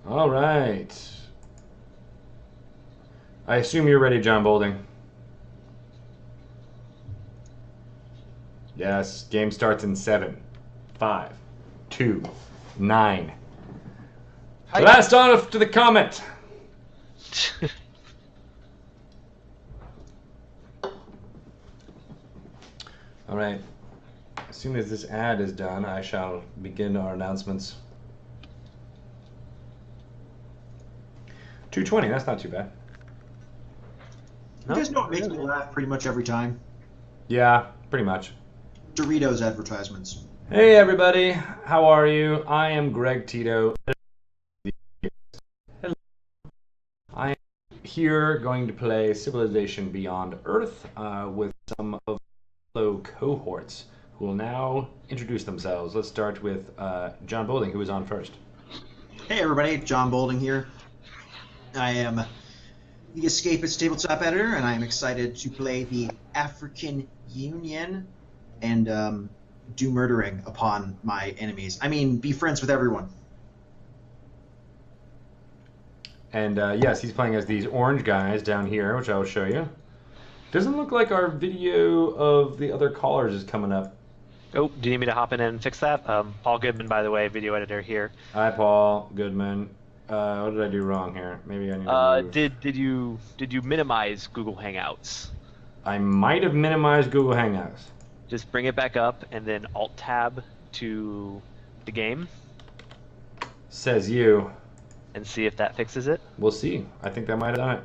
All right. I assume you're ready, Jon Bolding. Yes. Game starts in 7, 5, 2, 9. Hi. Blast off to the comet. All right. As soon as this ad is done, I shall begin our announcements. 220. That's not too bad. You guys know it makes me laugh pretty much every time? Yeah, pretty much. Doritos advertisements. Hey everybody, how are you? I am Greg Tito. Hello. I am here going to play Civilization Beyond Earth with some of the fellow cohorts who will now introduce themselves. Let's start with Jon Bolding, who is on first. Hey everybody, Jon Bolding here. I am the Escapist tabletop editor, and I am excited to play the African Union and do murdering upon my enemies. I mean, be friends with everyone. And yes, he's playing as these orange guys down here, which I will show you. Doesn't look like our video of the other callers is coming up. Oh, do you need me to hop in and fix that? Paul Goodman, by the way, video editor here. Hi, Paul Goodman. What did I do wrong here? Maybe I need to move. Did you minimize Google Hangouts? I might have minimized Google Hangouts. Just bring it back up and then Alt Tab to the game Says you. and see if that fixes it. We'll see. I think that might have done it.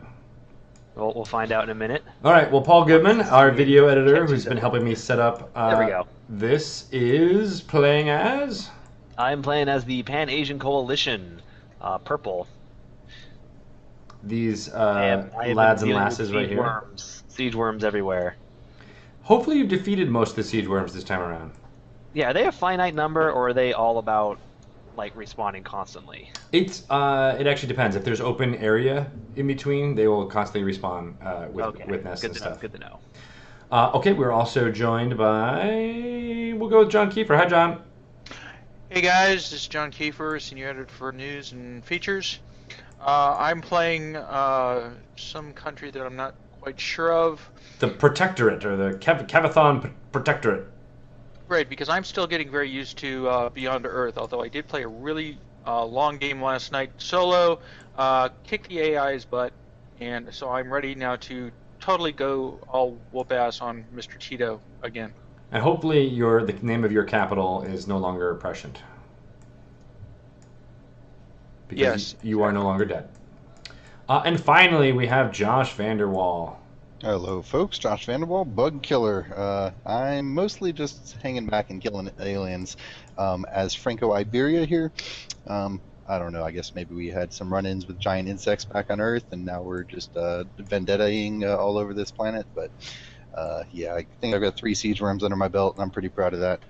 We'll find out in a minute. All right. Well, Paul Goodman, our video editor, who's been helping me set up. There we go. This is playing as. I'm playing as the Pan Asian Coalition, purple. These I have lads been and dealing lasses with right here. Siege worms everywhere. Hopefully, you've defeated most of the siege worms this time around. Yeah, are they a finite number, or are they all about like respawning constantly? It actually depends. If there's open area in between, they will constantly respawn with nests and stuff. Good to know. Okay, we're also joined by. We'll go with Jon Keefer. Hi, Jon. Hey guys, this is Jon Keefer, senior editor for news and features. I'm playing some country that I'm not quite sure of. The Protectorate, or the Cavathon Protectorate. Right, because I'm still getting very used to Beyond Earth, although I did play a really long game last night solo, kicked the AI's butt, and so I'm ready now to totally go all whoop ass on Mr. Tito again. And hopefully the name of your capital is no longer prescient. Because Yes, you are no longer dead. And finally, we have Josh Vanderwall. Hello, folks. Josh Vanderwall, Bug Killer. I'm mostly just hanging back and killing aliens. As Franco Iberia here, I don't know. I guess maybe we had some run-ins with giant insects back on Earth, and now we're just vendettaing all over this planet. But yeah, I think I've got 3 siege worms under my belt, and I'm pretty proud of that.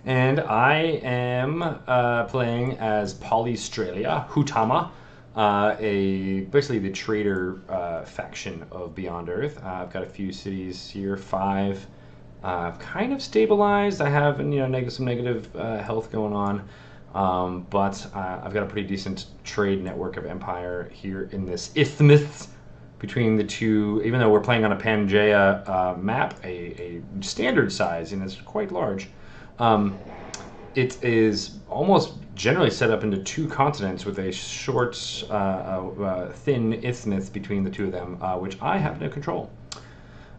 And I am playing as Polystralia Hutama, basically the trader faction of Beyond Earth. I've got a few cities here, 5. I've kind of stabilized. I have some negative health going on, but I've got a pretty decent trade network of empire here in this isthmus between the two. Even though we're playing on a Pangea map, a standard size, and it's quite large. It is almost generally set up into 2 continents with a short, thin isthmus between the 2 of them, which I have no control.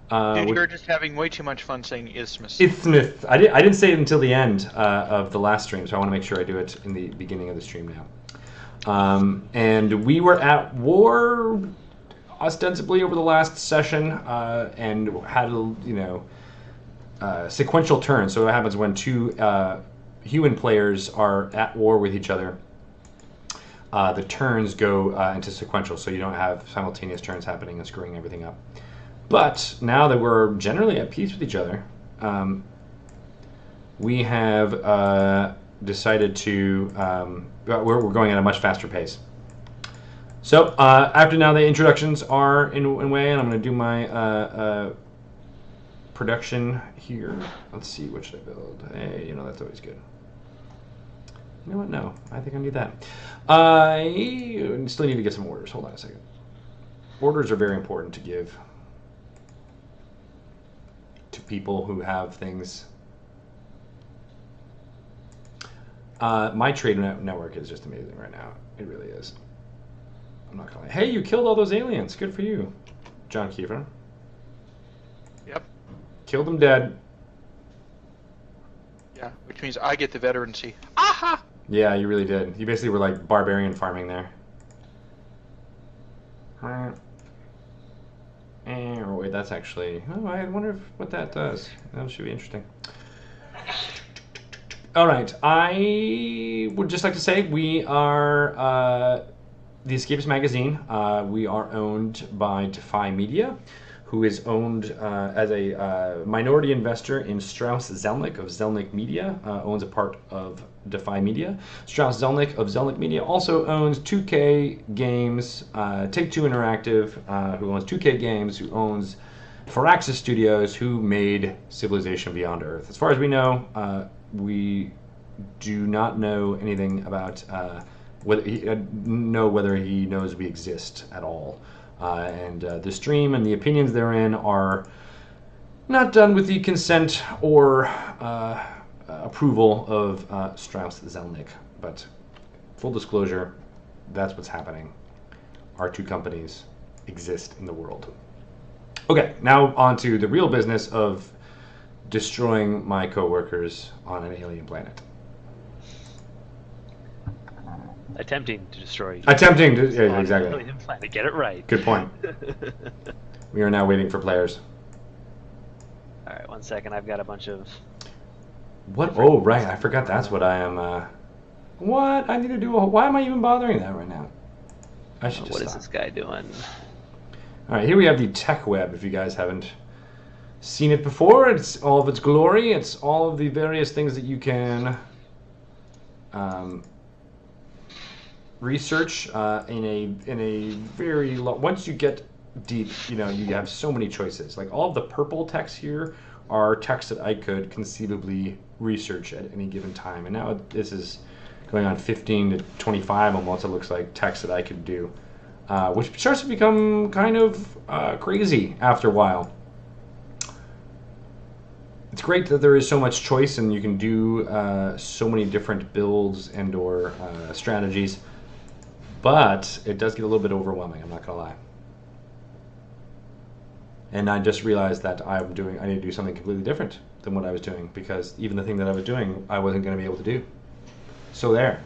Dude, you're just having way too much fun saying isthmus. Isthmus. I didn't say it until the end of the last stream, so I want to make sure I do it in the beginning of the stream now. And we were at war ostensibly over the last session, and had sequential turns. So what happens when 2 human players are at war with each other? The turns go into sequential, so you don't have simultaneous turns happening and screwing everything up. But now that we're generally at peace with each other, we have decided to we're going at a much faster pace. So after now the introductions are in way, and I'm going to do my production here. Let's see, what should I build? Hey, that's always good. You know what? No, I think I need that. I still need to get some orders. Hold on a second. Orders are very important to give to people who have things. My trade network is just amazing right now. It really is. I'm not gonna lie. Hey, you killed all those aliens. Good for you, John Keefer. Yep. Killed them dead. Yeah, which means I get the veterancy. Aha! Yeah, you really did. You basically were like barbarian farming there. Wait, that's actually... Oh, I wonder what that does. That should be interesting. All right, I would just like to say we are the Escapist magazine. We are owned by Defy Media, who is owned as a minority investor in Strauss Zelnick of Zelnick Media, owns a part of Defy Media. Strauss Zelnick of Zelnick Media also owns 2K Games, Take-Two Interactive, who owns 2K Games, who owns Firaxis Studios, who made Civilization Beyond Earth. As far as we know, we do not know anything about whether he knows we exist at all. And the stream and the opinions therein are not done with the consent or approval of Strauss Zelnick. But full disclosure, that's what's happening. Our two companies exist in the world. Okay, now on to the real business of destroying my coworkers on an alien planet. Attempting to destroy. Attempting to, yeah, exactly. Alien planet. Get it right. Good point. We are now waiting for players. All right, 1 second. I've got a bunch of. What? Oh, right. I forgot that's what I am. What? I need to do. Why am I even bothering that right now? I should just What is stop. this guy doing? All right, here we have the tech web. If you guys haven't seen it before, it's all of its glory. It's all of the various things that you can research in a very low. Once you get deep, you know, you have so many choices. Like all of the purple text here are texts that I could conceivably research at any given time. And now this is going on 15 to 25 almost. It looks like text that I could do. Which starts to become kind of crazy after a while. It's great that there is so much choice and you can do so many different builds and or strategies, but it does get a little bit overwhelming, I'm not gonna lie. And I just realized that I need to do something completely different than what I was doing, because even the thing that I was doing, I wasn't gonna be able to do. So there.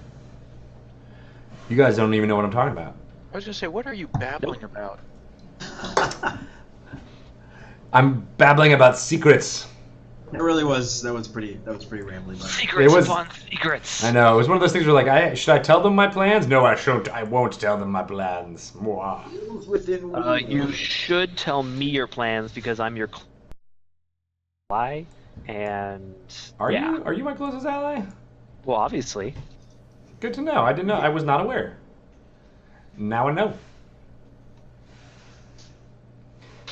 You guys don't even know what I'm talking about. I was gonna say, what are you babbling about? I'm babbling about secrets. That was pretty rambling. But... Secrets It was- upon secrets. I know, it was one of those things where like, should I tell them my plans? No, I shouldn't. I won't tell them my plans. Mwah. Within You should tell me your plans because I'm your ally, and Are yeah. you? Are you my closest ally? Well, obviously. Good to know. I didn't know. I was not aware. Now I know.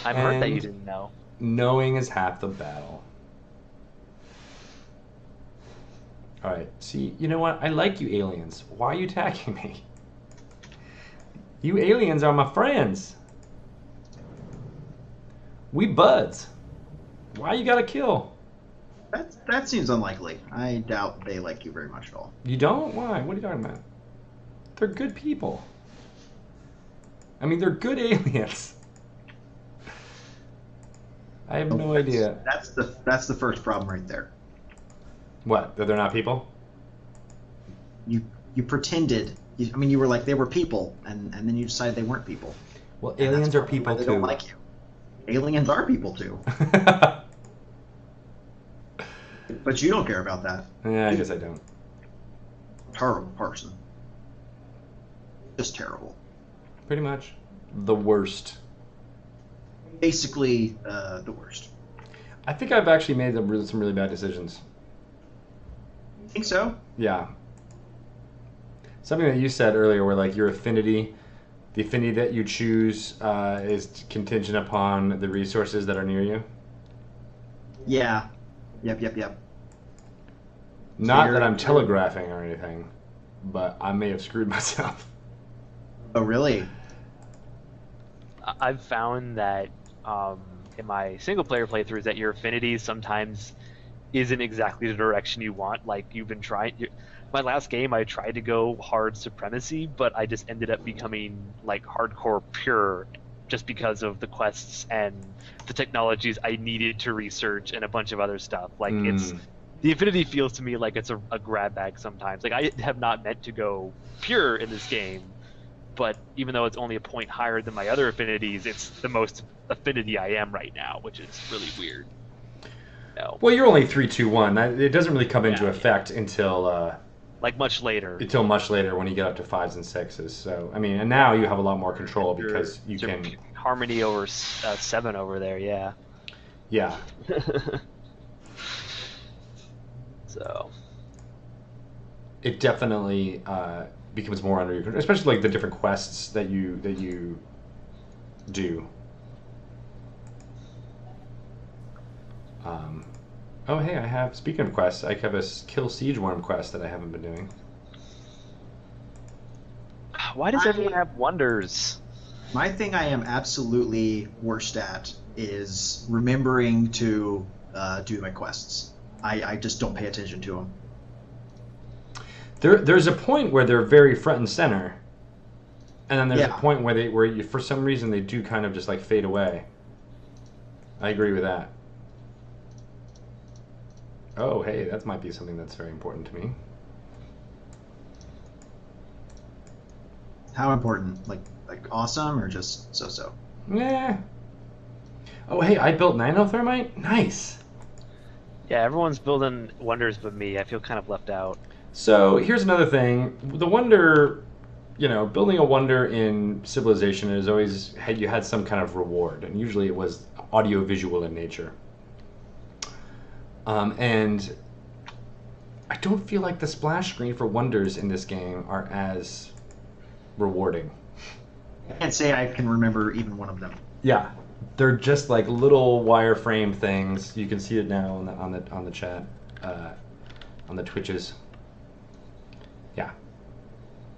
I'm hurt that you And- didn't know. Knowing is half the battle. Alright, see, you know what? I like you aliens. Why are you attacking me? You aliens are my friends. We buds. Why you gotta kill? That seems unlikely. I doubt they like you very much at all. You don't? Why? What are you talking about? They're good people. I mean, they're good aliens. I have no idea. That's the first problem right there. What? That they're not people? You pretended. You were like they were people, and then you decided they weren't people. Well, And aliens that's are probably people why they too. don't like you. Aliens are people too, but you don't care about that. Yeah, I guess I don't. Terrible person. Just terrible. Pretty much. The worst. Basically, the worst. I think I've actually made some really bad decisions. You think so? Yeah. Something that you said earlier where like your affinity, the affinity that you choose is contingent upon the resources that are near you. Yeah. Yep. Not you're- that I'm telegraphing or anything. but I may have screwed myself. Oh, really? I've found that in my single player playthroughs that your affinities sometimes isn't exactly the direction you want. Like you've been trying. My last game, I tried to go hard supremacy, but I just ended up becoming like hardcore pure, just because of the quests and the technologies I needed to research and a bunch of other stuff. Like it's the affinity feels to me like it's a grab bag sometimes. Like I have not meant to go pure in this game, but even though it's only a point higher than my other affinities, it's the most affinity I am right now, which is really weird. No. Well, you're only 3-2-1. It doesn't really come into Yeah, effect until Like much later. much later when you get up to 5s and 6s. So I mean, and now you have a lot more control because you Your can. harmony over 7 over there, yeah. Yeah. So It definitely becomes more under your control, especially like the different quests that you do. Oh, hey, speaking of quests, I have a kill siege worm quest that I haven't been doing. why does everyone have wonders? My thing I am absolutely worst at is remembering to do my quests. I just don't pay attention to them. There's a point where they're very front and center, and then there's a Yeah. point where you, for some reason, they do kind of just like fade away. I agree with that. Oh, hey, that might be something that's very important to me. How important? Like awesome or just so-so? Yeah. Oh, hey, I built nanothermite? Nice. Yeah, everyone's building wonders but me. I feel kind of left out. So here's another thing. The wonder, building a wonder in Civilization is always, you had some kind of reward, and usually it was audio-visual in nature. And I don't feel like the splash screen for wonders in this game are as rewarding. I can't say I can remember even one of them. Yeah, they're just like little wireframe things. You can see it now on the chat, on the Twitches. Yeah,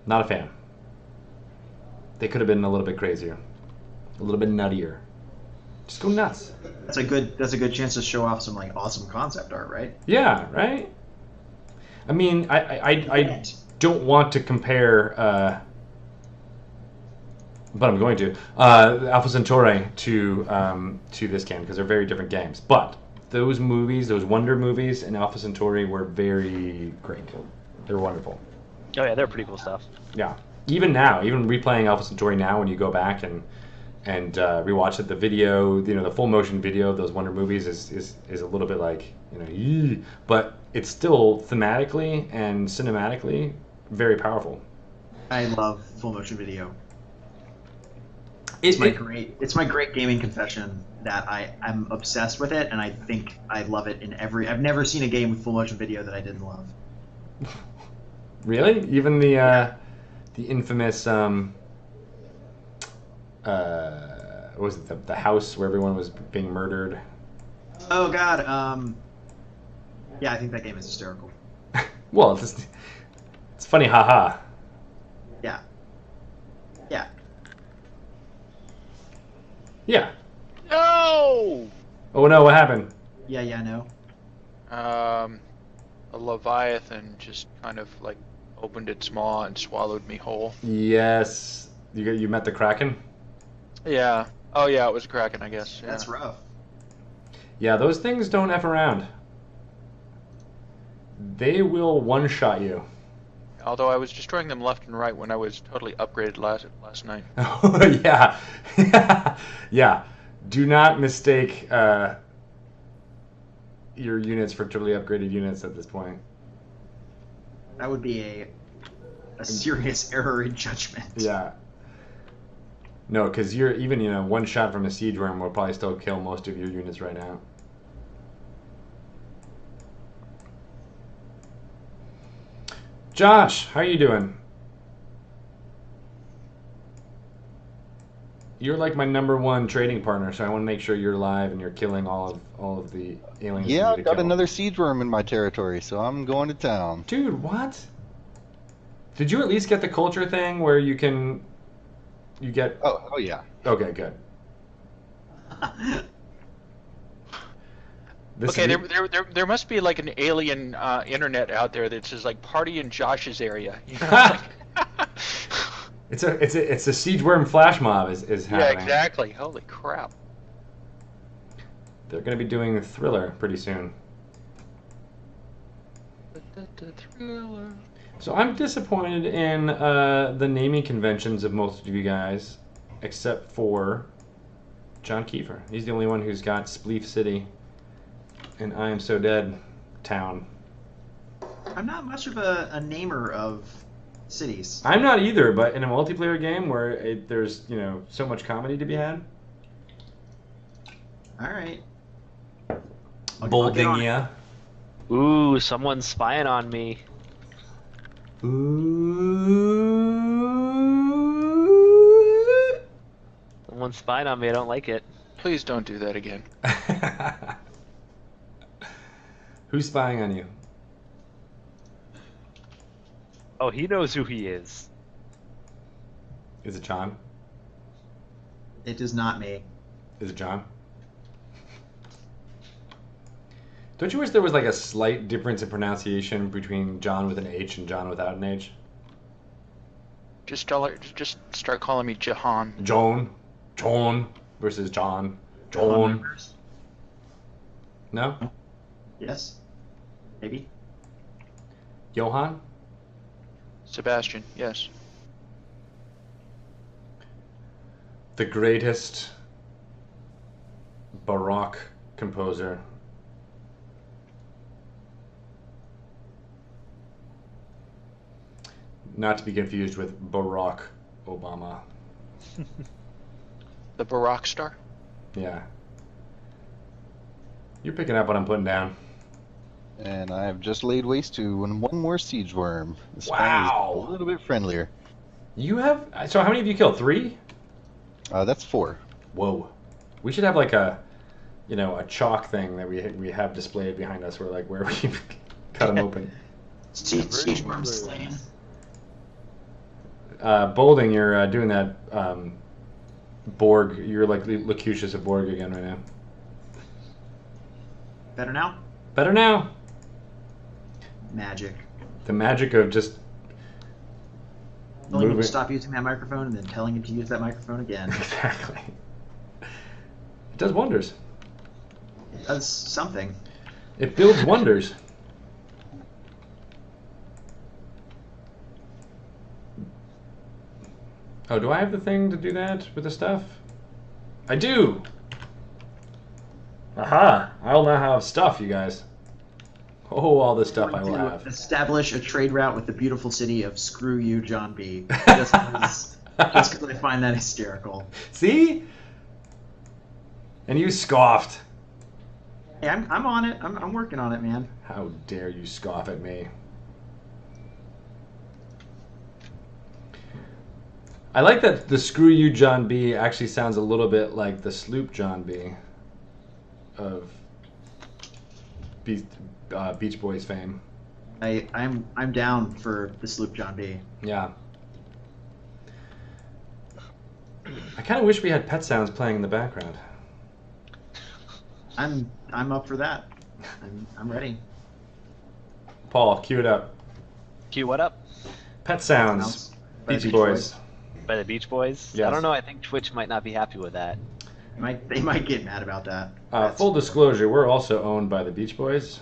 not a fan. They could have been a little bit crazier, a little bit nuttier. Just go nuts. That's a good chance to show off some like awesome concept art, right? Yeah, right. I mean, I don't want to compare, but I'm going to Alpha Centauri to this game because they're very different games. But those movies, those Wonder movies, and Alpha Centauri were very great. They were wonderful. Oh yeah, they're pretty cool stuff. Yeah. Even now, even replaying Alpha Centauri now, when you go back and rewatch it, the video, the full motion video of those Wonder movies is a little bit like, yee, but it's still thematically and cinematically very powerful. I love full motion video. It's my great gaming confession that I'm obsessed with it, and I think I love it in every. I've never seen a game with full motion video that I didn't love. Really? Even the infamous what was it, the house where everyone was being murdered? Oh God. Yeah, I think that game is hysterical. Well, it's funny, haha. Yeah. Yeah. Yeah. No! Oh no, what happened? Yeah. No. A Leviathan just kind of like opened its maw and swallowed me whole. Yes. You met the Kraken? Yeah. Oh yeah, it was a Kraken, I guess. Yeah. That's rough. Yeah, those things don't F around. They will one-shot you. Although I was destroying them left and right when I was totally upgraded last night. Oh, yeah. Yeah. Do not mistake your units for totally upgraded units at this point. That would be a serious error in judgment. Yeah. No, because you're even, one shot from a siege worm will probably still kill most of your units right now. Josh, how are you doing? You're like my #1 trading partner, so I want to make sure you're alive and you're killing all of the aliens. Yeah, you I've need to got kill. another siege worm in my territory, so I'm going to town. Dude, what? Did you at least get the culture thing where you get? Oh yeah. Okay, good. Okay, there must be like an alien internet out there that says like party in Josh's area. You know, it's a siege worm flash mob is happening. yeah, exactly. Holy crap! They're going to be doing Thriller pretty soon. Thriller. So I'm disappointed in the naming conventions of most of you guys, except for John Keefer. He's the only one who's got Spleef City and I Am So Dead Town. I'm not much of a namer of cities. I'm not either, but in a multiplayer game where there's so much comedy to be had. All right. Boldingia. Ooh, someone's spying on me. Ooh. Someone's spying on me. I don't like it. Please don't do that again. Who's spying on you? Oh, he knows who he is. Is it John? It is not me. Is it John? Don't you wish there was like a slight difference in pronunciation between John with an H and John without an H? Just start calling me Jahan. John versus John. John. No? Yes. Maybe. Johann? Sebastian, yes. The greatest Baroque composer. Not to be confused with Barack Obama. The Barack star? Yeah. You're picking up what I'm putting down. And I have just laid waste to one more siege worm. This Wow. one is a little bit friendlier. You have... So how many have you killed? 3? That's 4. Whoa. We should have like a chalk thing that we have displayed behind us where we cut them open. Siege worm slain. Bolding, you're doing that Borg. You're like Locutus of Borg again right now. Better now? Better now. Magic. The magic of just Telling you moving. to stop using that microphone and then telling you to use that microphone again. Exactly. It does wonders. It does something. It builds wonders. Oh, do I have the thing to do that with the stuff? I do! Aha! I'll now have stuff, you guys. Oh, all the stuff I will have. Establish a trade route with the beautiful city of Screw You, John B. Just because I find that hysterical. See? And you scoffed. Hey, I'm on it. I'm working on it, man. How dare you scoff at me? I like that the Screw You John B actually sounds a little bit like the Sloop John B of Beach Boys fame. I'm down for the Sloop John B. Yeah. I kind of wish we had pet sounds playing in the background. I'm up for that. I'm ready. Paul, cue it up. Cue what up? Pet sounds. By Beach Beach Boys. By the Beach Boys? Yes. I don't know. I think Twitch might not be happy with that. They might get mad about that. Full disclosure, we're also owned by the Beach Boys.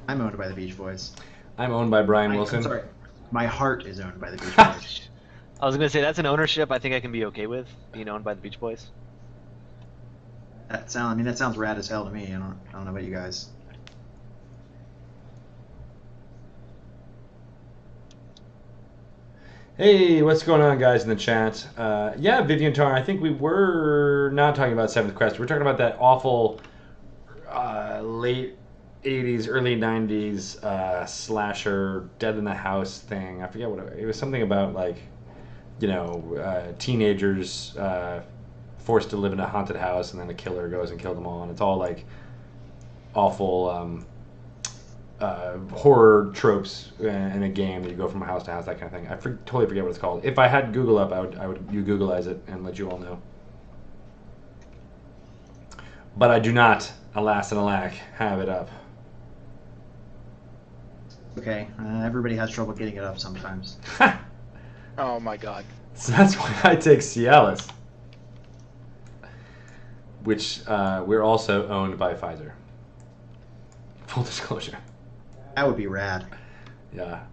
I'm owned by the Beach Boys. I'm owned by Brian Wilson. I'm sorry. My heart is owned by the Beach Boys. I was gonna say that's an ownership I think I can be okay with, being owned by the Beach Boys. That sounds rad as hell to me. I don't know about you guys. Hey, what's going on, guys, in the chat? Yeah, Vivian Tar, I think we were not talking about Seventh Quest. We're talking about that awful late 80s, early 90s slasher, Dead in the House thing. I forget what it was. Something about, like, teenagers forced to live in a haunted house, and then a killer goes and kills them all. And it's all, like, awful horror tropes in a game that you go from house to house, that kind of thing. I totally forget what it's called. If I had Google up, I would you Googleize it and let you all know. But I do not, alas and alack, have it up. Okay, everybody has trouble getting it up sometimes. Oh my god. So that's why I take Cialis, which we're also owned by Pfizer. Full disclosure. That would be rad. Yeah.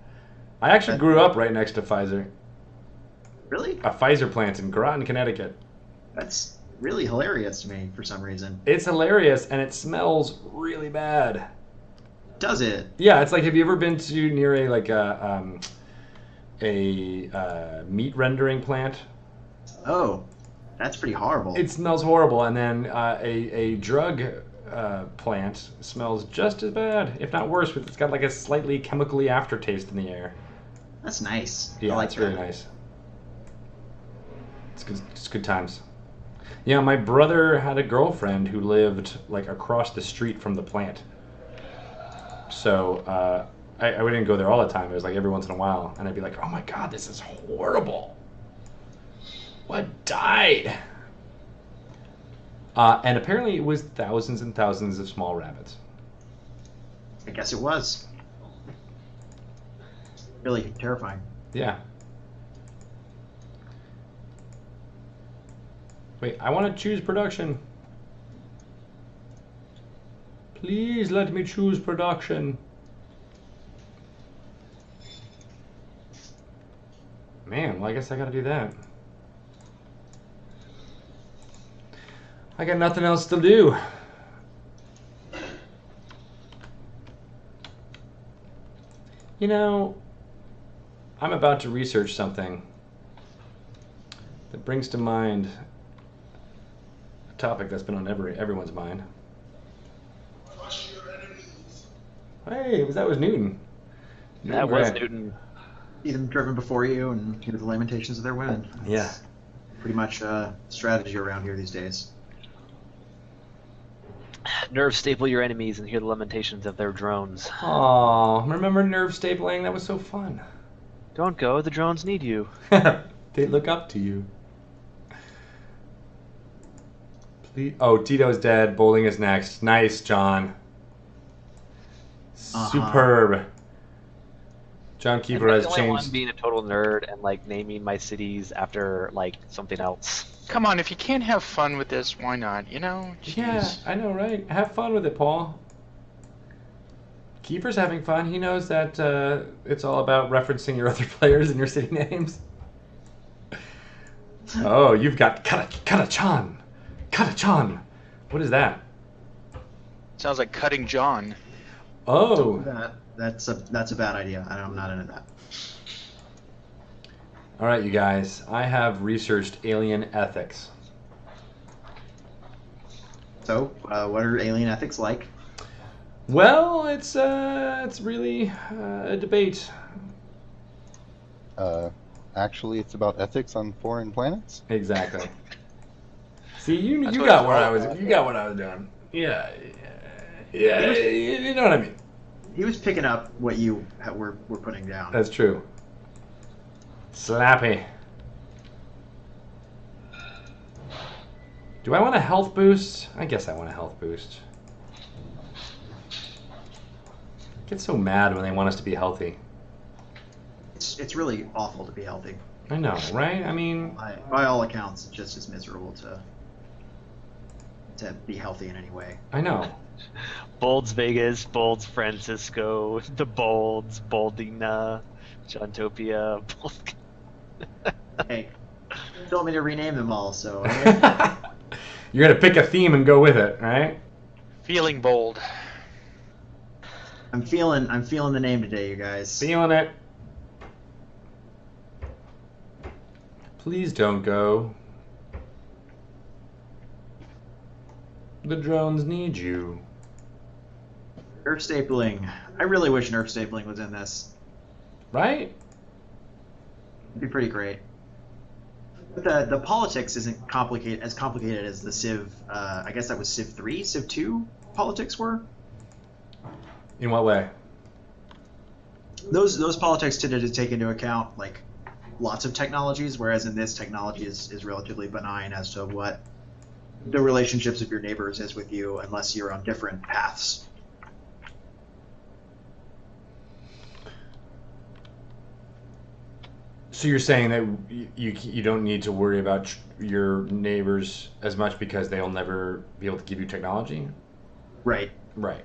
I actually grew up right next to Pfizer. Really? A Pfizer plant in Groton, Connecticut. That's really hilarious to me for some reason. It's hilarious, and it smells really bad. Does it? Yeah, it's like, have you ever been to near a meat rendering plant? Oh, that's pretty horrible. It smells horrible, and then a drug plant smells just as bad, if not worse. It's got like a slightly chemically aftertaste in the air. That's nice. Yeah, I like it's really that. nice. It's good times. Yeah, my brother had a girlfriend who lived like across the street from the plant. So I wouldn't go there all the time. It was like every once in a while, and I'd be like, "Oh my god, this is horrible. What died?" And apparently, it was thousands and thousands of small rabbits. I guess it was. Really terrifying. Yeah. Wait, I want to choose production. Please let me choose production. Man, well, I guess I gotta do that. I got nothing else to do. You know, I'm about to research something that brings to mind a topic that's been on everyone's mind. Hey, that was Newton. That was Newton. See them driven before you and hear the lamentations of their women. Yeah. That's pretty much strategy around here these days. Nerve staple your enemies and hear the lamentations of their drones. Aw, remember nerve stapling? That was so fun. Don't go, the drones need you. They look up to you. Please. Oh, Tito's dead. Bolding is next. Nice, John. Superb. John Keefer Am I has the only one changed. being a total nerd and like naming my cities after like something else. Come on, if you can't have fun with this, why not? You know? Jeez. Yeah, I know, right? Have fun with it, Paul. Keeper's having fun. He knows that it's all about referencing your other players and your city names. Oh, you've got Kata-chan. Kata-chan. What is that? Sounds like cutting John. Oh. That's a bad idea. I'm not into that. All right, you guys. I have researched alien ethics. So, what are alien ethics like? Well, it's really a debate. Actually, it's about ethics on foreign planets. Exactly. See, you That's you what got it's what all I was about. you got what I was doing. Yeah, you know what I mean. He was picking up what you were putting down. That's true. Slappy. Do I want a health boost? I guess I want a health boost. I get so mad when they want us to be healthy. It's really awful to be healthy. I know, right? I mean, By all accounts, it's just as miserable to be healthy in any way. I know. Bolds Vegas, Bolds Francisco, the Bolds, Boldina, Jontopia, Bold... Hey, you told me to rename them all, so You're gonna pick a theme and go with it, right? Feeling bold. I'm feeling the name today, you guys. Feeling it. Please don't go. The drones need you. Nerf stapling. I really wish nerf stapling was in this. Right? It'd be pretty great. But the politics isn't as complicated as the Civ. I guess that was Civ 3, Civ 2 politics were. In what way? those politics tended to take into account like lots of technologies, whereas in this, technology is relatively benign as to what the relationships of your neighbors is with you, unless you're on different paths. So you're saying that you don't need to worry about your neighbors as much because they'll never be able to give you technology? Right. Right.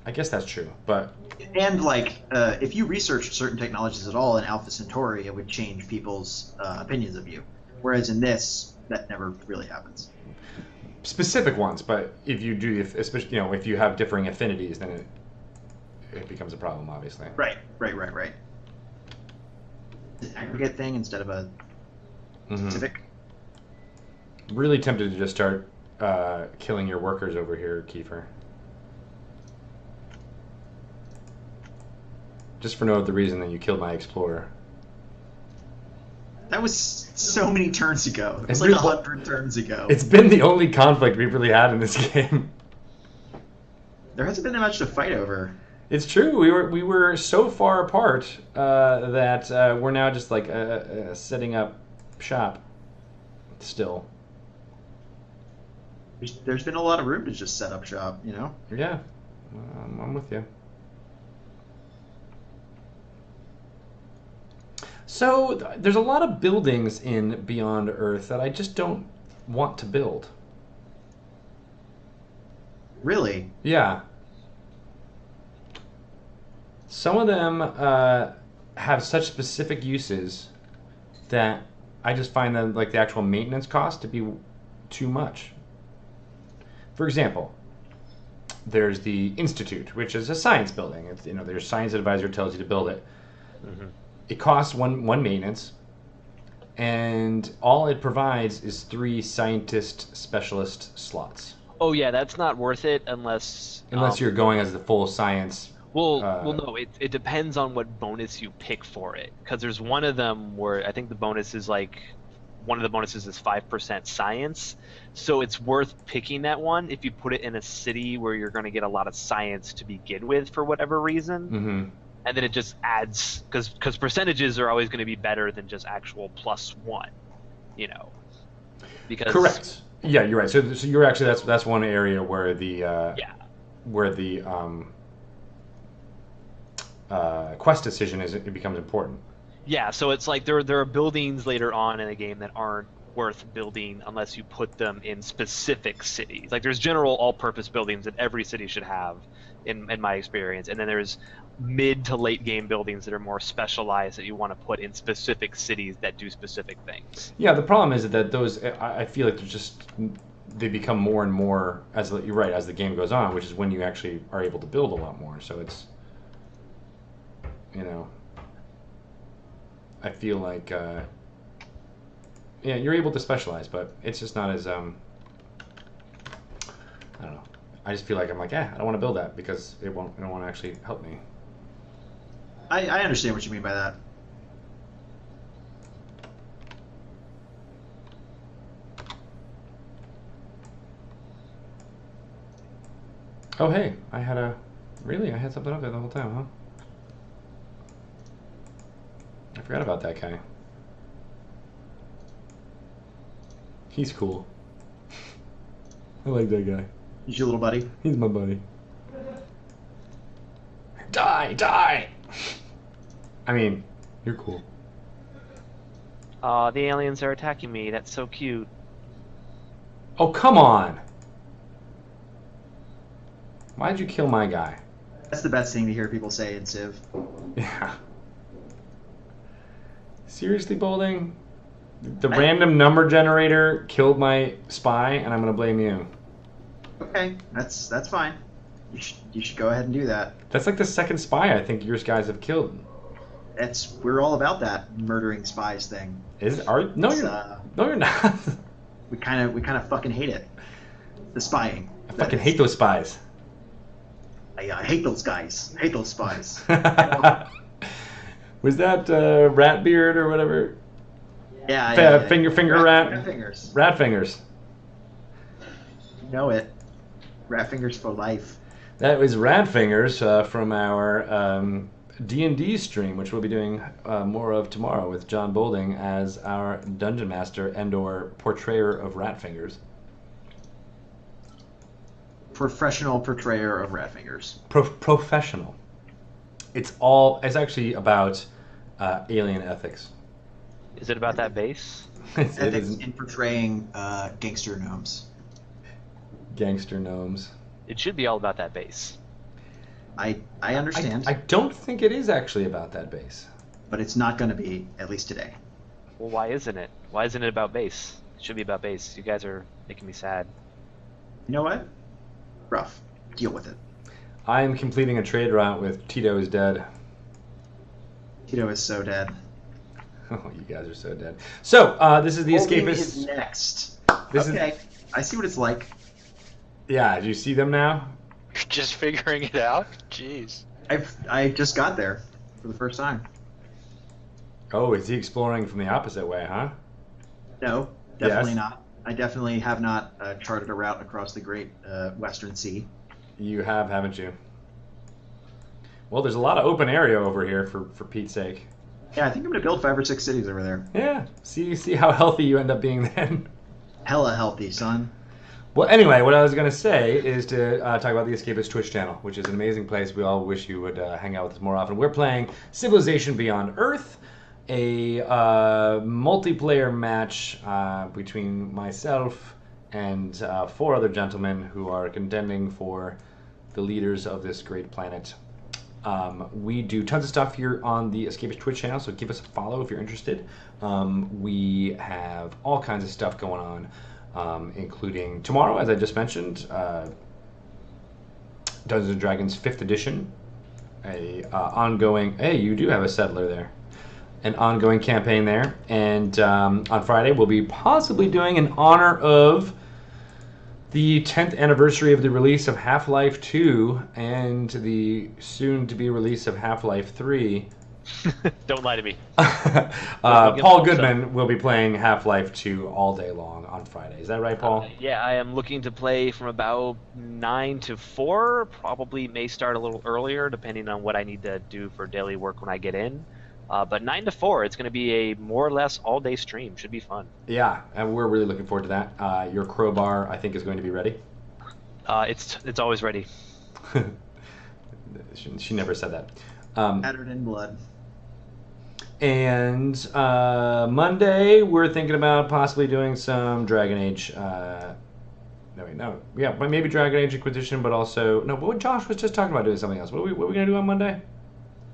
I guess that's true, but... And, like, if you researched certain technologies at all in Alpha Centauri, it would change people's opinions of you. Whereas in this, that never really happens. Specific ones, but if you do, especially, if you have differing affinities, then it becomes a problem, obviously. Right. An aggregate thing instead of a specific. Really tempted to just start killing your workers over here, Keefer. Just for no other reason than you killed my explorer. That was so many turns ago. It was And like 100 turns ago. It's been the only conflict we've really had in this game. There hasn't been that much to fight over. It's true. We were so far apart that we're now just like setting up shop. Still. There's been a lot of room to just set up shop, Yeah, I'm with you. So there's a lot of buildings in Beyond Earth that I just don't want to build. Really? Yeah. Some of them have such specific uses that I just find them, like, the actual maintenance cost to be too much. For example, there's the Institute, which is a science building. It's, their science advisor tells you to build it. Mm-hmm. It costs one maintenance, and all it provides is 3 scientist specialist slots. Oh yeah, that's not worth it unless you're going as the full science. Well, no, it depends on what bonus you pick for it. Because there's one of them where I think the bonus is one of the bonuses is 5% science. So it's worth picking that one if you put it in a city where you're going to get a lot of science to begin with for whatever reason. Mm-hmm. And then it just adds, because percentages are always going to be better than just actual +1, Because correct. Yeah, you're right. So you're actually that's one area where the quest decision it becomes important. Yeah, so it's like there are buildings later on in the game that aren't worth building unless you put them in specific cities. Like there's general all-purpose buildings that every city should have, in my experience, and then there's mid to late game buildings that are more specialized that you want to put in specific cities that do specific things. Yeah, the problem is that those I feel like they become more and more as the game goes on, which is when you actually are able to build a lot more. So it's I feel like you're able to specialize, but it's just not as I don't know. I just feel like I'm like, I don't want to build that because it won't actually help me. I understand what you mean by that. Oh hey, I had something up there the whole time, huh? I forgot about that guy. He's cool. I like that guy. He's your little buddy? He's my buddy. Die! I mean, you're cool. Aw, the aliens are attacking me. That's so cute. Oh, come on! Why'd you kill my guy? That's the best thing to hear people say in Civ. Yeah. Seriously, Bolding? The random number generator killed my spy, and I'm gonna blame you. Okay, that's fine. You should go ahead and do that. That's like the second spy I think yours guys have killed. We're all about that murdering spies thing. No, you're not. We kind of fucking hate it. The spying. I fucking hate those spies. I hate those guys. I hate those spies. Was that Ratbeard or whatever? Yeah. Finger rat. Rat fingers. Rat fingers. You know it. Rat fingers for life. That was Radfingers from our D&D stream, which we'll be doing more of tomorrow with Jon Bolding as our Dungeon Master and/or portrayer of Ratfingers. Professional portrayer of Ratfingers. Professional. It's actually about alien ethics. Is it about that base? It Ethics is in portraying gangster gnomes. gangster gnomes. It should be all about that base. I understand, I don't think it is actually about that base. but it's not going to be, at least today. Well, why isn't it? Why isn't it about base? It should be about base. You guys are making me sad. You know what? Rough. Deal with it. I am completing a trade route with Tito is dead. Tito is so dead. Oh, you guys are so dead. So, this is the Bolding Escapist. is next. This Okay, I see what it's like. Yeah, do you see them now? You're just figuring it out? Jeez. I just got there for the first time. Oh, is he exploring from the opposite way, huh? No, definitely Yes. not. I definitely have not charted a route across the great Western Sea. You have, haven't you? Well, there's a lot of open area over here, for Pete's sake. Yeah, I think I'm going to build 5 or 6 cities over there. Yeah, see how healthy you end up being then. Hella healthy, son. Well, anyway, what I was going to say is to talk about the Escapist Twitch channel, which is an amazing place. We all wish you would hang out with us more often. We're playing Civilization Beyond Earth, a multiplayer match between myself and 4 other gentlemen who are contending for the leaders of this great planet. We do tons of stuff here on the Escapist Twitch channel, so give us a follow if you're interested. We have all kinds of stuff going on, including tomorrow, as I just mentioned, Dungeons & Dragons 5th edition, ongoing... Hey, you do have a settler there. An ongoing campaign there. And on Friday, we'll be possibly doing in honor of the 10th anniversary of the release of Half-Life 2 and the soon-to-be release of Half-Life 3. Don't lie to me. Paul Goodman will be playing Half-Life 2 all day long on Friday. Is that right, Paul? Yeah, I am looking to play from about 9 to 4. Probably may start a little earlier, depending on what I need to do for daily work when I get in. But 9 to 4, it's going to be a more or less all-day stream. Should be fun. Yeah, and we're really looking forward to that. Your crowbar, I think, is going to be ready. It's always ready. She never said that. Battered in blood. And Monday, we're thinking about possibly doing some Dragon Age. Yeah, maybe Dragon Age Inquisition, but also But Josh was just talking about doing something else. What are we gonna do on Monday?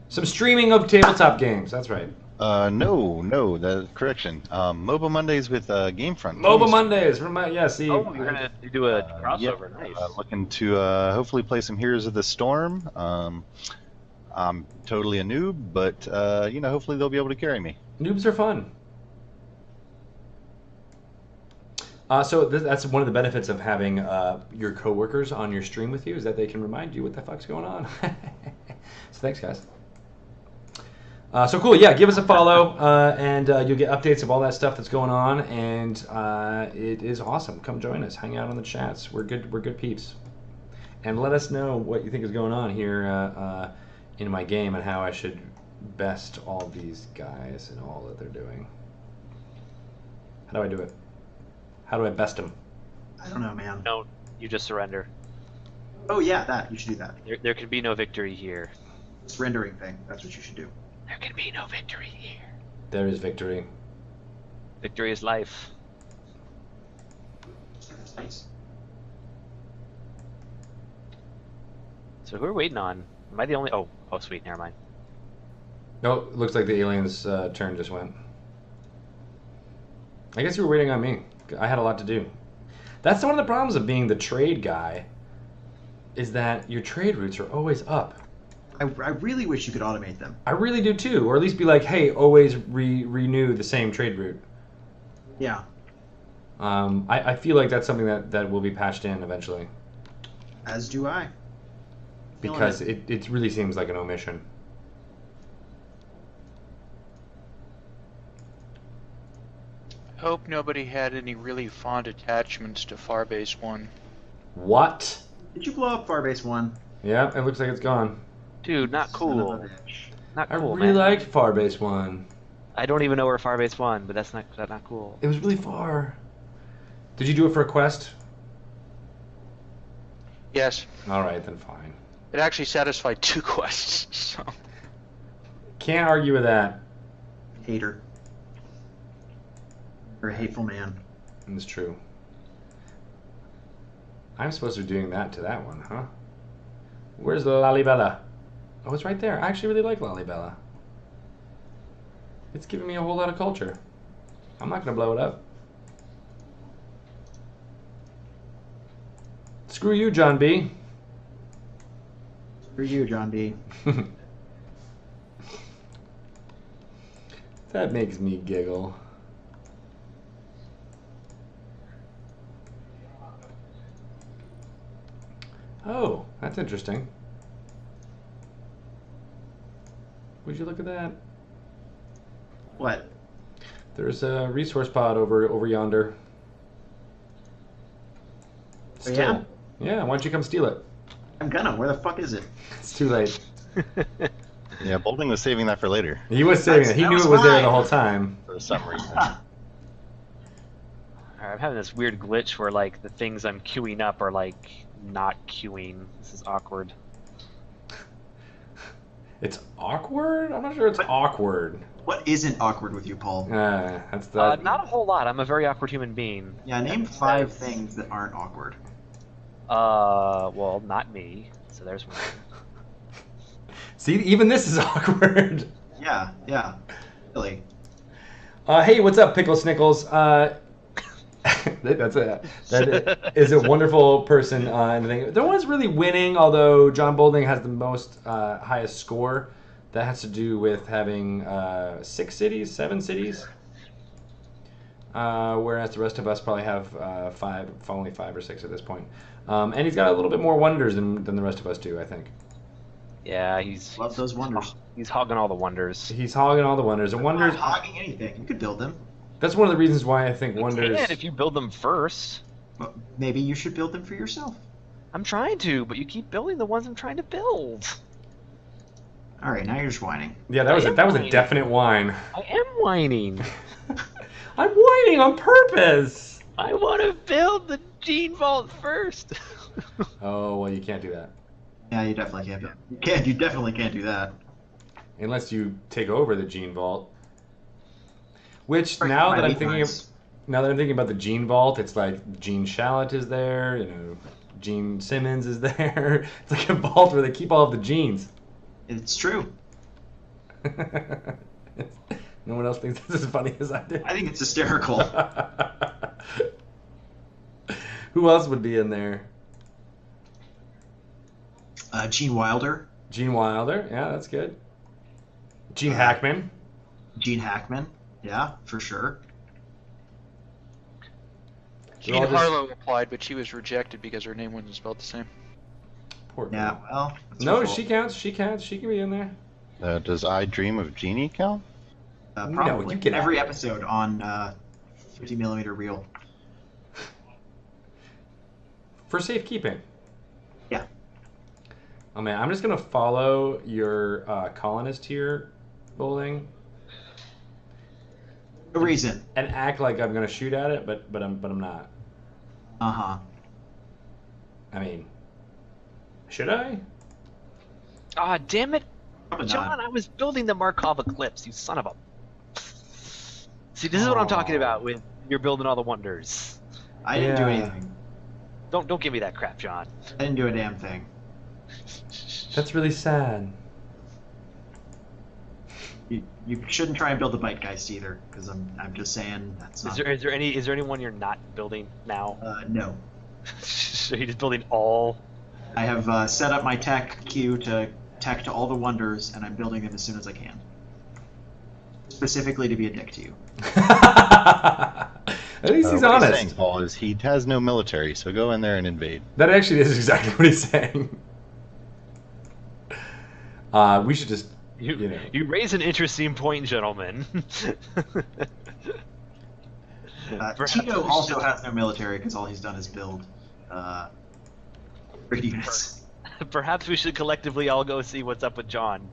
Some streaming of tabletop games. That's right. No, the correction. MOBA Mondays with Gamefront. MOBA Mondays from see. Oh, you're gonna do a crossover. Nice. Looking to hopefully play some Heroes of the Storm. I'm totally a noob, but hopefully they'll be able to carry me. Noobs are fun. So that's one of the benefits of having your coworkers on your stream with you, is that they can remind you what the fuck's going on. So thanks, guys. So cool, yeah. Give us a follow, and you'll get updates of all that stuff that's going on. And it is awesome. Come join us. Hang out on the chats. We're good peeps. And let us know what you think is going on here in my game and how I should best all these guys and all that they're doing. How do I do it? How do I best them? I don't know, man. No, you just surrender. Oh, yeah, that. You should do that. There can be no victory here. Surrendering thing. That's what you should do. There can be no victory here. There is victory. Victory is life. Nice. So who are we waiting on? Am I the only? Oh, sweet. Never mind. No, it looks like the aliens' turn just went. I guess you were waiting on me. I had a lot to do. That's one of the problems of being the trade guy, is that your trade routes are always up. I really wish you could automate them. I really do too, or at least be like, hey, always renew the same trade route. Yeah. I feel like that's something that will be patched in eventually. As do I. Because it really seems like an omission. Hope nobody had any really fond attachments to Farbase 1. What? Did you blow up Farbase 1? Yeah, it looks like it's gone. Dude, not Son of a cool. bitch. Not I cool, really man. liked Farbase 1. I don't even know where Farbase won, but that's not cool. It was really far. Did you do it for a quest? Yes. All right, then fine. It actually satisfied 2 quests. So. Can't argue with that. Hater. You're a hateful man. It's true. I'm supposed to be doing that to that one, huh? Where's Lalibela? Oh, it's right there. I actually really like Lalibela. It's giving me a whole lot of culture. I'm not going to blow it up. Screw you, John B. For you, John B. That makes me giggle. Oh, that's interesting. Would you look at that? What? There's a resource pod over yonder. Oh, yeah? Yeah, why don't you come steal it? I'm gonna. Where the fuck is it? It's too late. Yeah, Bolding was saving that for later He was saving it. He That knew was it was there mine. the whole time. for some reason. Alright, I'm having this weird glitch where like the things I'm queuing up are like not queuing. This is awkward. It's awkward? I'm not sure it's What? awkward. What isn't awkward with you, Paul? That's that. Not a whole lot. I'm a very awkward human being. Yeah, name 5 things that aren't awkward. Well, not me. So there's one. See, even this is awkward. Yeah. Really. Hey, what's up, Pickle Snickles? That is a wonderful person. And thing. No one's really winning, although Jon Bolding has the most highest score. That has to do with having 7 cities. Whereas the rest of us probably have only 5 or 6 at this point. And he's got a little bit more wonders than the rest of us do, I think. Yeah, he's Love those wonders. he's hogging all the wonders. He's hogging all the wonders. And I'm wonders. not hogging anything. You could build them. That's one of the reasons why I think wonders. And if you build them first, But maybe you should build them for yourself. I'm trying to, but you keep building the ones I'm trying to build. All right, now you're just whining. Yeah, that was I a am that was a whining. definite whine. I am whining. I'm whining on purpose. I want to build the gene vault first. Oh well, you can't do that Yeah, you definitely can't. You definitely can't do that. unless you take over the gene vault. Which Right, now my that I'm lead thinking lines. about the gene vault, it's like Gene Shalit is there, Gene Simmons is there. It's like a vault where they keep all of the genes. It's true. No one else thinks this is as funny as I do. I think it's hysterical. Who else would be in there? Gene Wilder, Gene Wilder, yeah, that's good. Gene Uh, Hackman. Gene Hackman. Yeah, for sure. Jean all just- Harlow applied, but she was rejected because her name wasn't spelled the same. Poor Yeah, girl. well. it's No, her fault. she counts. She counts. She can be in there. Does I Dream of Genie count? No, Probably. you get Every out. episode on 50mm reel. For safekeeping. Yeah. Oh man, I'm just gonna follow your colonist here, Bowling, No reason. and act like I'm gonna shoot at it, but I'm not. Uh-huh. I mean, should I? Ah, damn it, Probably John! not. I was building the Markov Eclipse. You son of a. See, this is what I'm talking Aw. about with you're building all the wonders. I didn't do Yeah. anything. Don't give me that crap, John. I didn't do a damn thing. That's really sad. You shouldn't try and build the Bitegeist either, because I'm just saying that's not. Is there anyone you're not building now? No. So you're just building all. I have set up my tech queue to tech to all the wonders, and I'm building them as soon as I can. Specifically to be a dick to you. At least he's what honest. he's saying, Paul, is he has no military, so go in there and invade. That actually is exactly what he's saying. We should just, You raise an interesting point, gentlemen. Perhaps Tito we also should- has no military because all he's done is build great units. Perhaps we should collectively all go see what's up with Jon.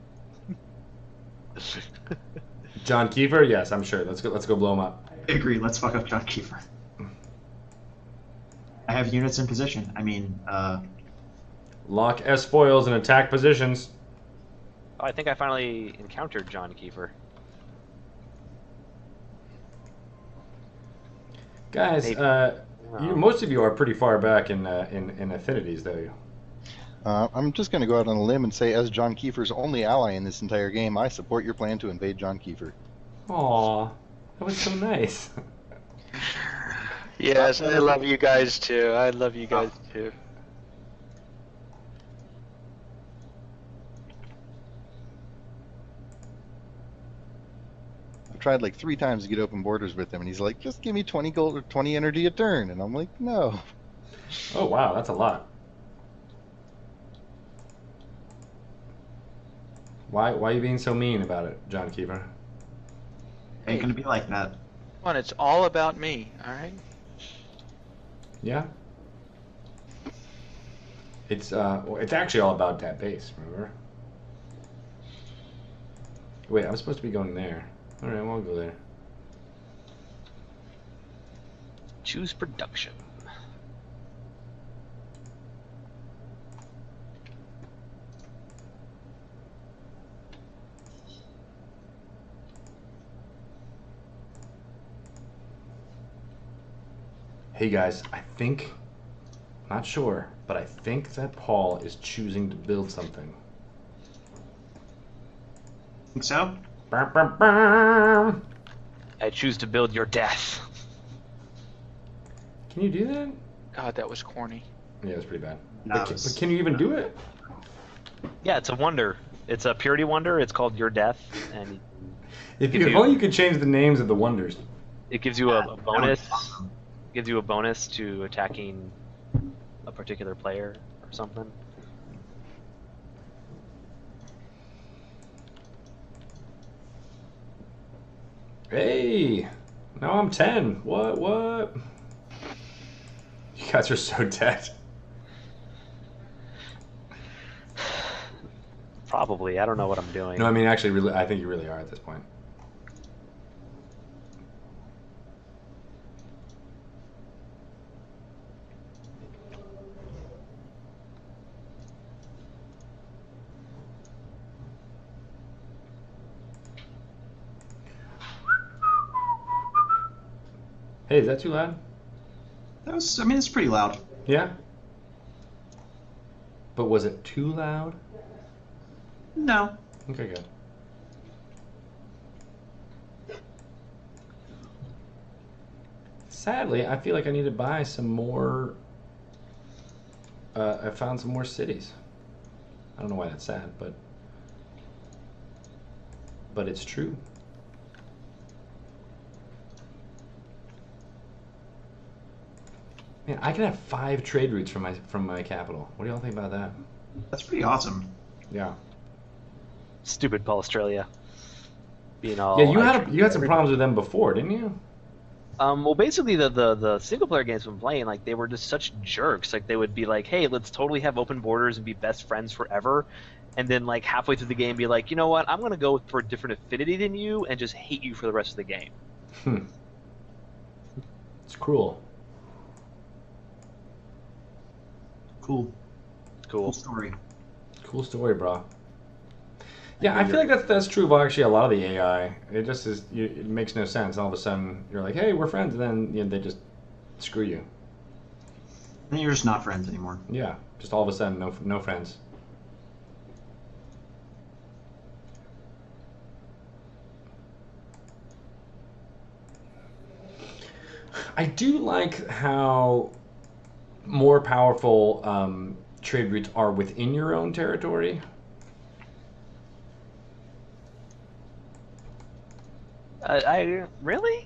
John Keefer? Yes, I'm sure. Let's go blow him up. I agree. Let's fuck up Jon Keefer. I have units in position. I mean, Lock S foils and attack positions. Oh, I think I finally encountered Jon Keefer. Guys, Maybe. most of you are pretty far back in affinities, though. I'm just going to go out on a limb and say, as Jon Keefer's only ally in this entire game, I support your plan to invade Jon Keefer. Aw, that was so nice. Yes, I love you guys too. I love you guys too. I've tried like 3 times to get open borders with him, and he's like, just give me 20 gold or 20 energy a turn. And I'm like, no. Oh wow, that's a lot. Why are you being so mean about it, John Keefer? ain't gonna be like that. Come on, it's all about me, alright? Yeah. It's actually all about that base, remember? Wait, I'm supposed to be going there. Alright, well, I'll go there. Choose production. Hey guys, I think, not sure, but I think that Paul is choosing to build something. Think so? Bam, bam, bam. I choose to build your death. Can you do that? God, that was corny. Yeah, it's pretty bad. No, But can you even do it? Yeah, it's a wonder. It's a purity wonder. It's called your death, and If you- only you could change the names of the wonders. it gives you a That would bonus. be awesome. Gives you a bonus to attacking a particular player or something. Hey, now I'm 10. What? You guys are so dead. Probably. I don't know what I'm doing. No, I mean, actually, really, I think you really are at this point. Hey, is that too loud? That was. I mean, it's pretty loud. Yeah? But was it too loud? No. Okay, good. Sadly, I feel like I need to buy some more. I found some more cities. I don't know why that's sad, but it's true. Man, I can have 5 trade routes from my capital. What do y'all think about that? That's pretty awesome. Yeah. Stupid Paul Australia. Being all. Yeah, you had some problems with them before, didn't you? Well, basically, the single player games we've been playing, like, they were just such jerks. Like, they would be like, hey, let's totally have open borders and be best friends forever. And then, like, halfway through the game, be like, you know what? I'm going to go for a different affinity than you and just hate you for the rest of the game. It's cruel. Cool. Cool Cool. story. Cool story, bro. Yeah, I feel like that's true of actually a lot of the AI. It just is. It makes no sense. All of a sudden, you're like, "Hey, we're friends," and then they just screw you. And you're just not friends anymore. Yeah, just all of a sudden, no friends. I do like how more powerful trade routes are within your own territory. I really?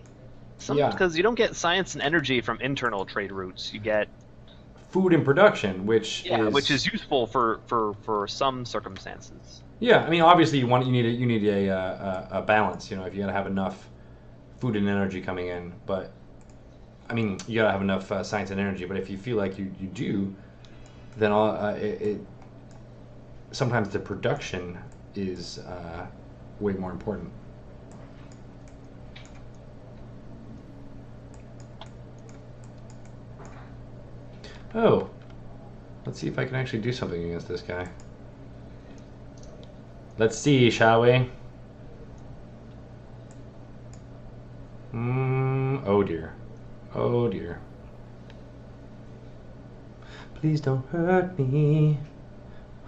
Yeah. Because you don't get science and energy from internal trade routes. You get Food and production, which which is useful for some circumstances. Yeah, I mean, obviously you need a balance. You know, if you gotta have enough food and energy coming in, but I mean, you gotta have enough science and energy. But if you feel like you do, then sometimes the production is way more important. Oh, let's see if I can actually do something against this guy. Let's see, shall we? Oh dear. Oh dear. Please don't hurt me.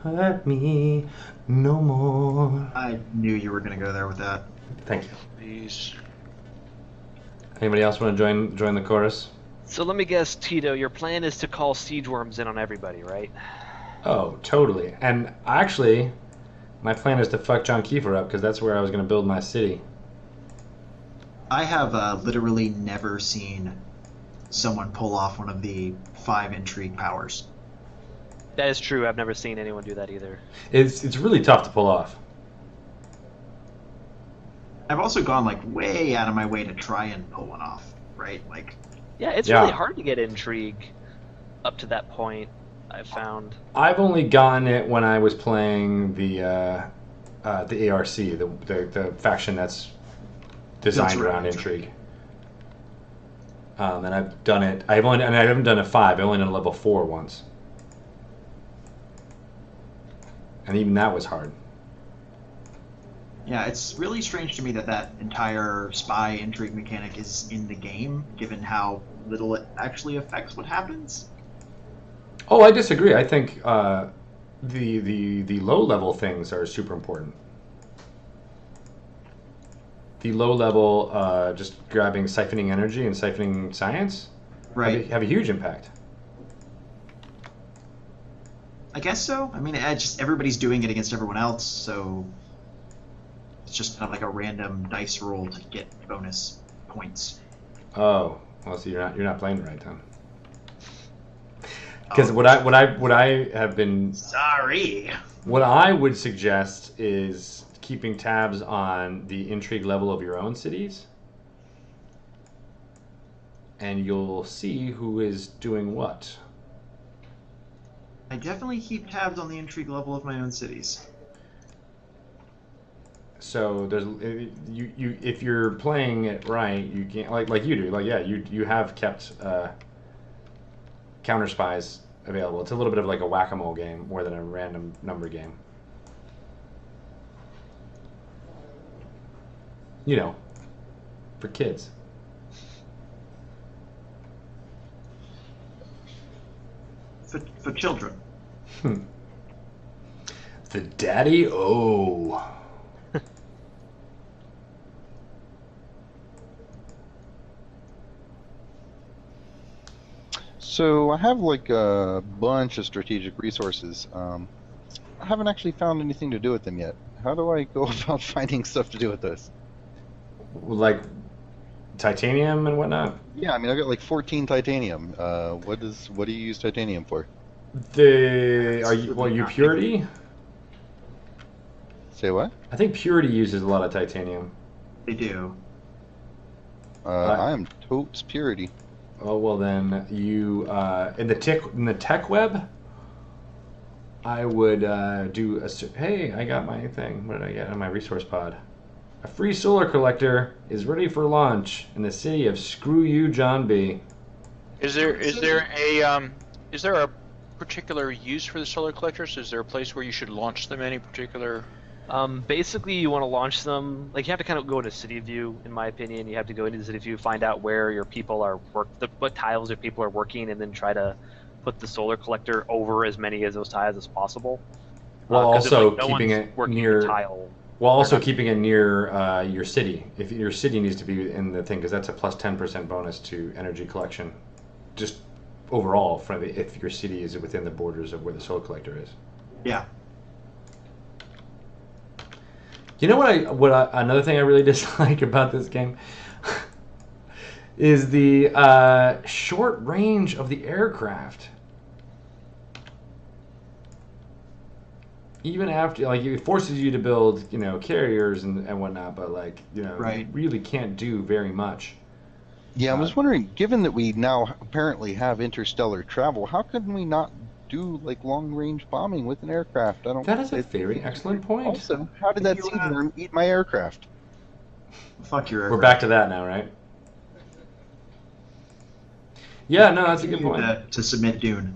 Hurt me no more. I knew you were going to go there with that. Thank you. Please. Anybody else want to join the chorus? So let me guess, Tito, your plan is to call siege worms in on everybody, right? Oh, totally. And actually, my plan is to fuck John Keefer up because that's where I was going to build my city. I have literally never seen someone pull off one of the 5 intrigue powers. That is true. I've never seen anyone do that either. It's really tough to pull off. I've also gone like way out of my way to try and pull one off, right? Like, Yeah, it's Yeah. really hard to get intrigue up to that point, I've found. I've only gotten it when I was playing the ARC, the faction that's designed Built around around intrigue. And I've done it. I haven't done a 5. I only done a level 4 once, and even that was hard. yeah, it's really strange to me that that entire spy intrigue mechanic is in the game, given how little it actually affects what happens. Oh, I disagree. I think the low level things are super important. The low level, just grabbing, siphoning energy and siphoning science, Right. have a huge impact. I guess so. I mean, just everybody's doing it against everyone else, so it's just kind of like a random dice roll to get bonus points. Oh, well, so you're not playing right then. Because Oh. what I have been, Sorry. what I would suggest is keeping tabs on the intrigue level of your own cities, and you'll see who is doing what. I definitely keep tabs on the intrigue level of my own cities. So there's you if you're playing it right, you can't like you do. Like yeah, you have kept counter spies available. It's a little bit of like a whack-a-mole game more than a random number game. You know, for kids. For children. The Daddy-O. So I have like a bunch of strategic resources. I haven't actually found anything to do with them yet. How do I go about finding stuff to do with this? Like titanium and whatnot. Yeah, I mean, I got like 14 titanium. What do you use titanium for? You Purity? Say what? I think Purity uses a lot of titanium. They do. I am totes purity. Oh well, then you in the tech web, I would do a. Hey, I got my thing. What did I get on my resource pod? A free solar collector is ready for launch in the city of Screw You, John B. Is there a particular use for the solar collectors? Is there a place where you should launch them? Any particular? Basically, you want to launch them. Like you have to kind of go into city view, in my opinion. You have to go into the city view, find out where your people are what tiles your people are working, and then try to put the solar collector over as many of those tiles as possible. While 'Cause if, also like, no keeping one's it working near. the tile. While also keeping it near your city. If your city needs to be in the thing, because that's a plus 10% bonus to energy collection, just overall, if your city is within the borders of where the solar collector is. Yeah. You know what another thing I really dislike about this game is the short range of the aircraft. Even after, like, it forces you to build, carriers and whatnot, but Right. you really can't do very much. Yeah, I was wondering, given that we now apparently have interstellar travel, how can we not do like long range bombing with an aircraft. I don't. That is a very excellent point. Also, how did that You, seed worm eat my aircraft? Fuck your. We're back to that now, right? Yeah, no, that's a good point. To submit Dune.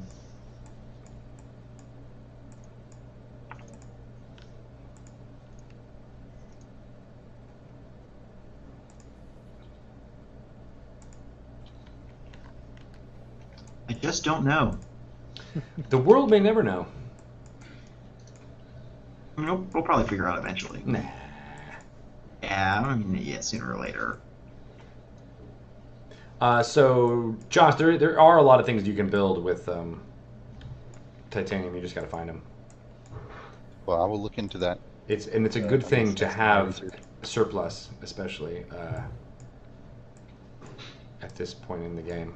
I just don't know. The world may never know. I mean, we'll probably figure out eventually. Nah. Yeah, I mean, yeah, sooner or later. So, Josh, there are a lot of things you can build with titanium. You just got to find them. Well, I will look into that. It's a good thing to have surplus, especially at this point in the game.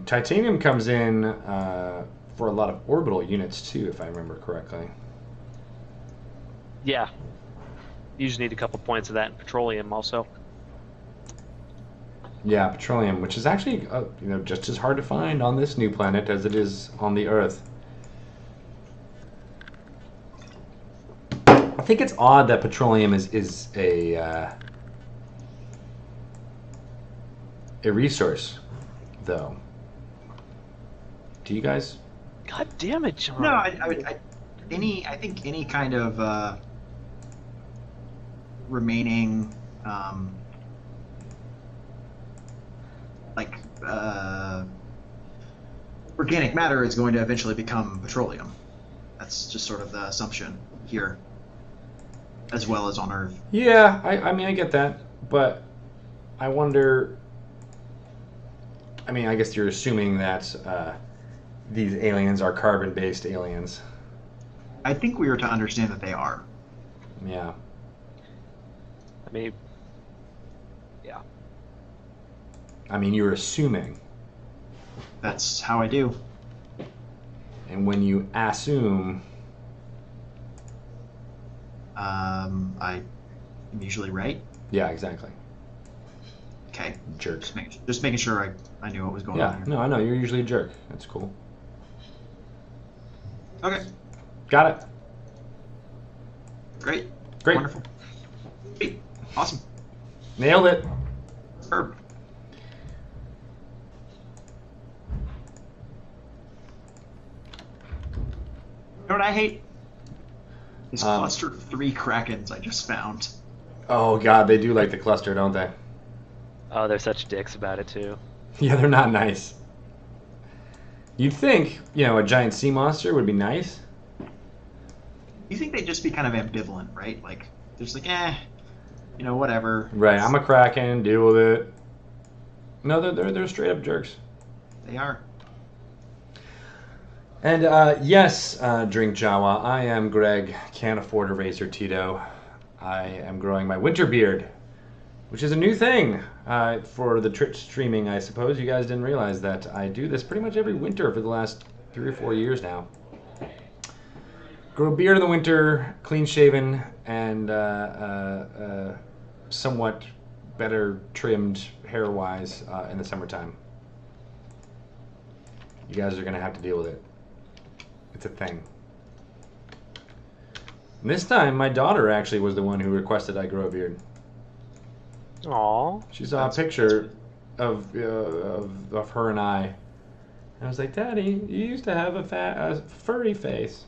Titanium comes in for a lot of orbital units too, if I remember correctly. Yeah. You just need a couple points of that in petroleum also. Yeah, petroleum, which is actually just as hard to find on this new planet as it is on the Earth. I think it's odd that petroleum is a resource, though. Do you guys? God damn it, John. No, I think any kind of remaining organic matter is going to eventually become petroleum. That's just sort of the assumption here, as well as on Earth. Yeah, I mean I get that, but I wonder. I mean, I guess you're assuming that these aliens are carbon-based aliens. I think we are to understand that they are. Yeah. I mean, yeah. I mean, you're assuming. That's how I do. And when you assume, I'm usually right. yeah, exactly. Okay. Jerk. Just making sure I knew what was going on Yeah, here. no, I know you're usually a jerk. That's cool. Okay. Got it. Great. Great. Wonderful. Great. Awesome. Nailed it. Superb. You know what I hate? This cluster of 3 Krakens I just found. Oh god, they do like the cluster, don't they? Oh, they're such dicks about it too. Yeah, they're not nice. You'd think, a giant sea monster would be nice. You think they'd just be kind of ambivalent, right? Like, there's like, whatever. Right, I'm a Kraken, deal with it. No, they're straight up jerks. They are. And yes, Drink Jawa, I am Greg, can't afford a razor Tito. I am growing my winter beard, which is a new thing for the Twitch streaming, I suppose. You guys didn't realize that I do this pretty much every winter for the last 3 or 4 years now. Grow beard in the winter, clean shaven, and somewhat better trimmed hair-wise in the summertime. You guys are going to have to deal with it. It's a thing. And this time, my daughter actually was the one who requested I grow a beard. Aww. She saw a picture of her and I. And I was like, Daddy, you used to have a furry face.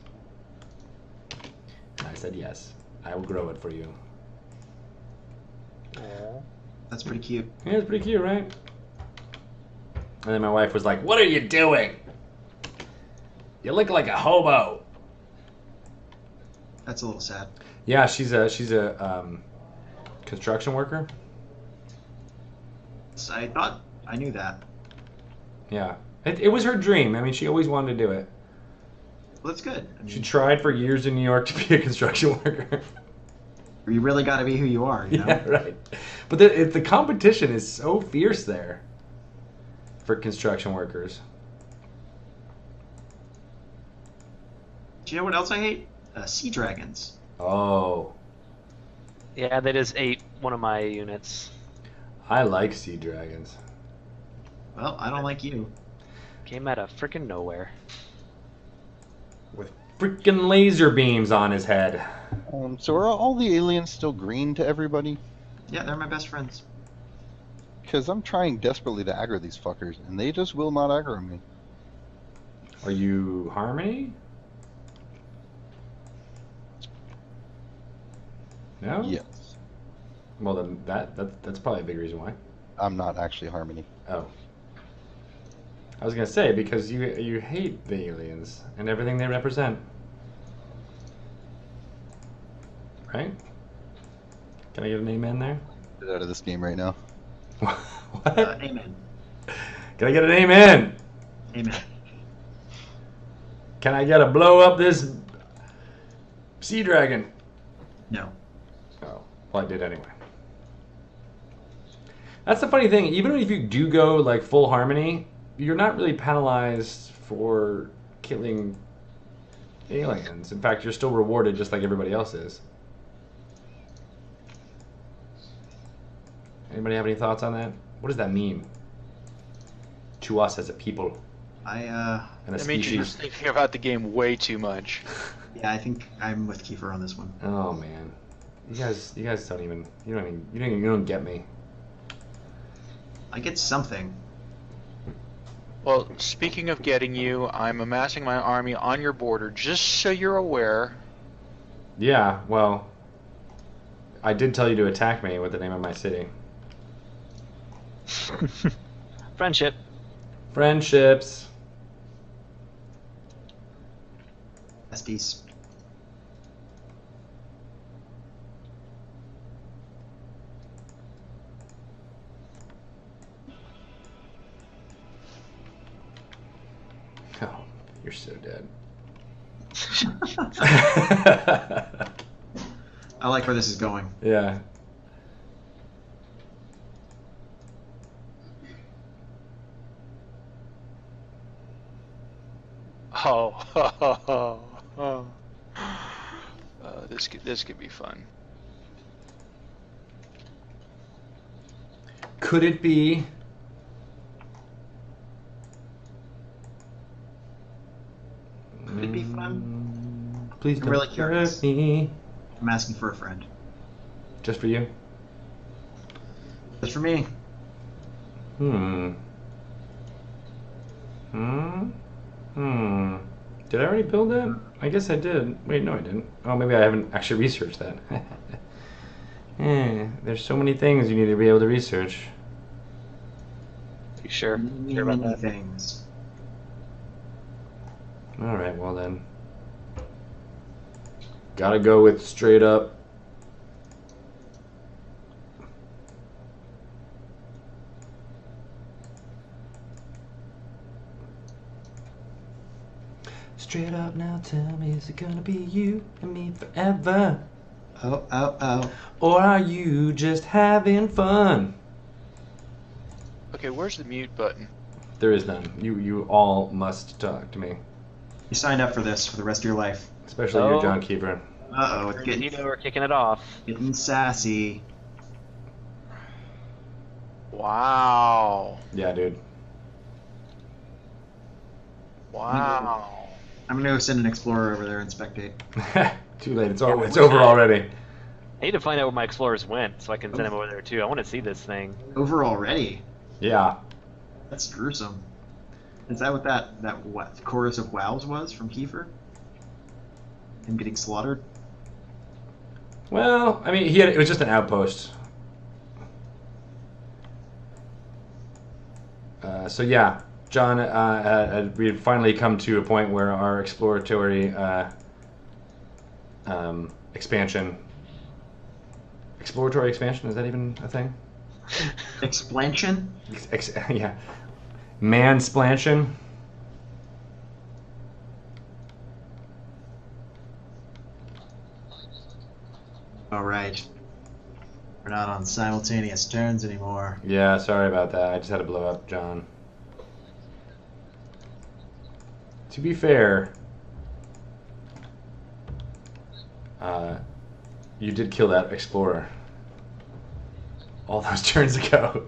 And I said, yes, I will grow it for you. Aww. That's pretty cute. Yeah, it's pretty cute, right? And then my wife was like, what are you doing? You look like a hobo. That's a little sad. Yeah, she's a construction worker. So I thought I knew that. Yeah. It was her dream. I mean, she always wanted to do it. Well, that's good. I mean, She tried for years in New York to be a construction worker. you really got to be who you are, you know? Yeah, right. But the competition is so fierce there for construction workers. Do you know what else I hate? Sea dragons. Oh, Yeah, that just ate one of my units. I like sea dragons. Well, I don't like you. Came out of freaking nowhere. With freaking laser beams on his head. So are all the aliens still green to everybody? Yeah, they're my best friends. Because I'm trying desperately to aggro these fuckers, and they just will not aggro me. Are you Harmony? No? Yes. Well, then that's probably a big reason why. I'm not actually Harmony. Oh. I was gonna say, because you hate the aliens and everything they represent. Right? Can I get an amen there? Get out of this game right now. What? Amen. Can I get an amen? Amen. Can I get a blow up this sea dragon? No. Oh, well, I did anyway. That's the funny thing. Even if you do go like full Harmony, you're not really penalized for killing aliens. In fact, you're still rewarded just like everybody else is. Anybody have any thoughts on that? What does that mean to us as a people I and a That means you're species? just thinking about the game way too much. yeah, I think I'm with Keefer on this one. Oh man, you guys you don't get me. I get something. Well, speaking of getting you, I'm amassing my army on your border, just so you're aware. Yeah, well, I did tell you to attack me with the name of my city. Friendship. Friendships. Besties. Oh, you're so dead. I like where this is going. Yeah. Oh, this could be fun. Could it be? Could it be fun? Please I'm don't really hurt curious. me. I'm asking for a friend. Just for you? Just for me. Hmm. Hmm? Hmm. Did I already build that? I guess I did. Wait, no I didn't. Oh, maybe I haven't actually researched that. There's so many things you need to be able to research. You sure? Many, Sure about many that? things. Alright, well then. Gotta go with straight up. Straight up now, tell me, is it gonna be you and me forever? Oh, oh, oh. Or are you just having fun? Okay, where's the mute button? There is none. You all must talk to me. You signed up for this for the rest of your life. Especially you, Oh. John Keefer. Uh-oh, it's getting, Tito are kicking it off. getting sassy. Wow. Yeah, dude. Wow. I'm gonna go send an explorer over there and spectate. Too late. It's Yeah, over. It's we over should. already. I need to find out where my explorers went so I can send them over there too. I want to see this thing. Over already? Yeah. That's gruesome. Is that what that what chorus of wows was from Keefer? Him getting slaughtered? Well, I mean, it was just an outpost. So yeah, John, we had finally come to a point where our exploratory expansion. Exploratory expansion, is that even a thing? Explantion? Yeah. Mansplantion. Alright. We're not on simultaneous turns anymore. Yeah, sorry about that. I just had to blow up John. To be fair, You did kill that explorer all those turns ago.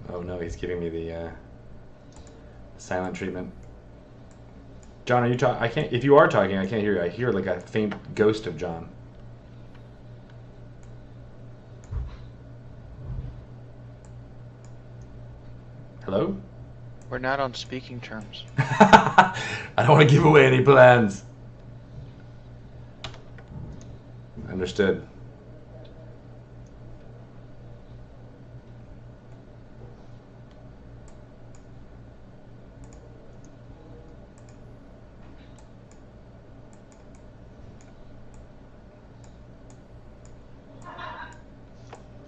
Oh no, he's giving me the silent treatment. John, are you talking? I can't. If you are talking, I can't hear you. I hear like a faint ghost of John. Hello? We're not on speaking terms. I don't want to give away any plans. Understood.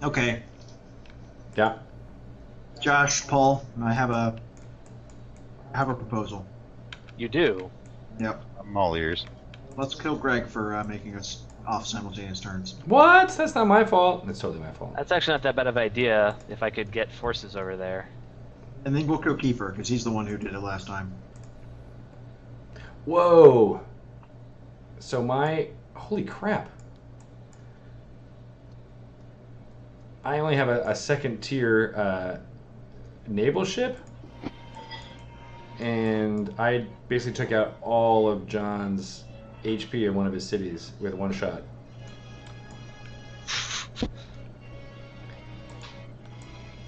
Okay, Yeah. Josh, Paul, I have a proposal. You do. Yep. I'm all ears. Let's kill Greg for making us off simultaneous turns. What? That's not my fault. That's totally my fault. That's actually not that bad of an idea if I could get forces over there. And then we'll kill Keefer, because he's the one who did it last time. Whoa. So my... Holy crap. I only have a second tier naval ship. And I basically took out all of John's HP in one of his cities with one shot.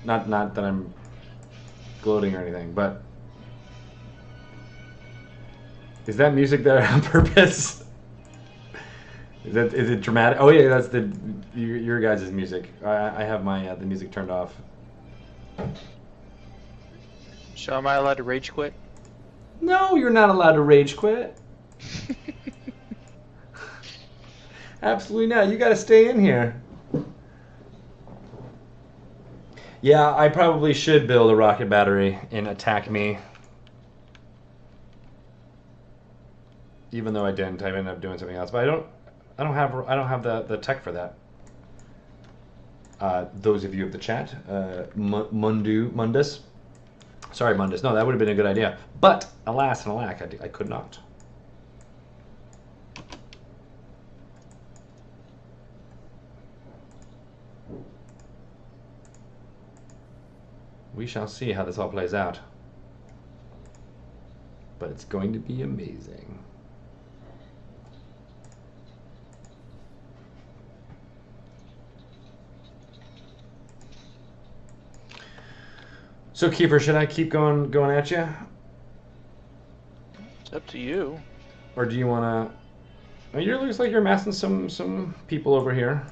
Not that I'm gloating or anything, but... Is that music there on purpose? Is it dramatic? Oh yeah, that's your guys' music. I have my the music turned off. So am I allowed to rage quit? No, you're not allowed to rage quit. Absolutely not. You got to stay in here. Yeah, I probably should build a rocket battery and attack me. Even though I didn't, I ended up doing something else. But I don't have the tech for that. Those of you of the chat, Mundus. Sorry, Mundus. No, that would have been a good idea. But alas and alack, I could not. We shall see how this all plays out. But it's going to be amazing. So Keeper, should I keep going at you, It's up to you. or do you want to? It looks like you're amassing some people over here.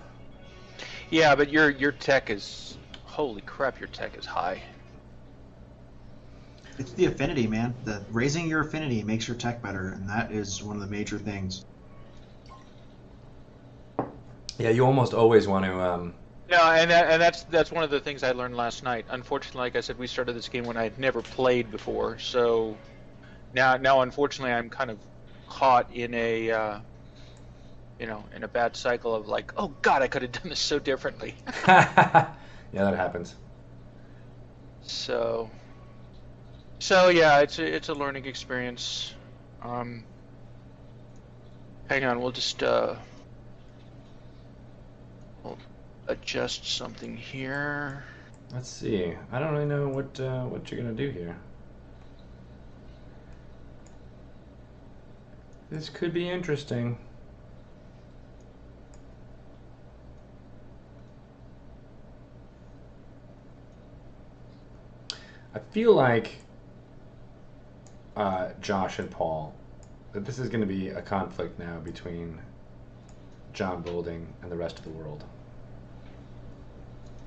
Yeah, but your tech is... Holy crap, your tech is high. It's the affinity, man. Raising your affinity makes your tech better, and that is one of the major things. Yeah, you almost always want to. Yeah, and that's one of the things I learned last night. Unfortunately, like I said, we started this game when I had never played before, so now unfortunately I'm kind of caught in a in a bad cycle of like, oh God, I could have done this so differently. Yeah, that happens. So yeah, it's a learning experience. Hang on, we'll just we'll adjust something here. Let's see. I don't really know what you're gonna do here. This could be interesting. I feel like Josh and Paul, that this is going to be a conflict now between Jon Bolding and the rest of the world.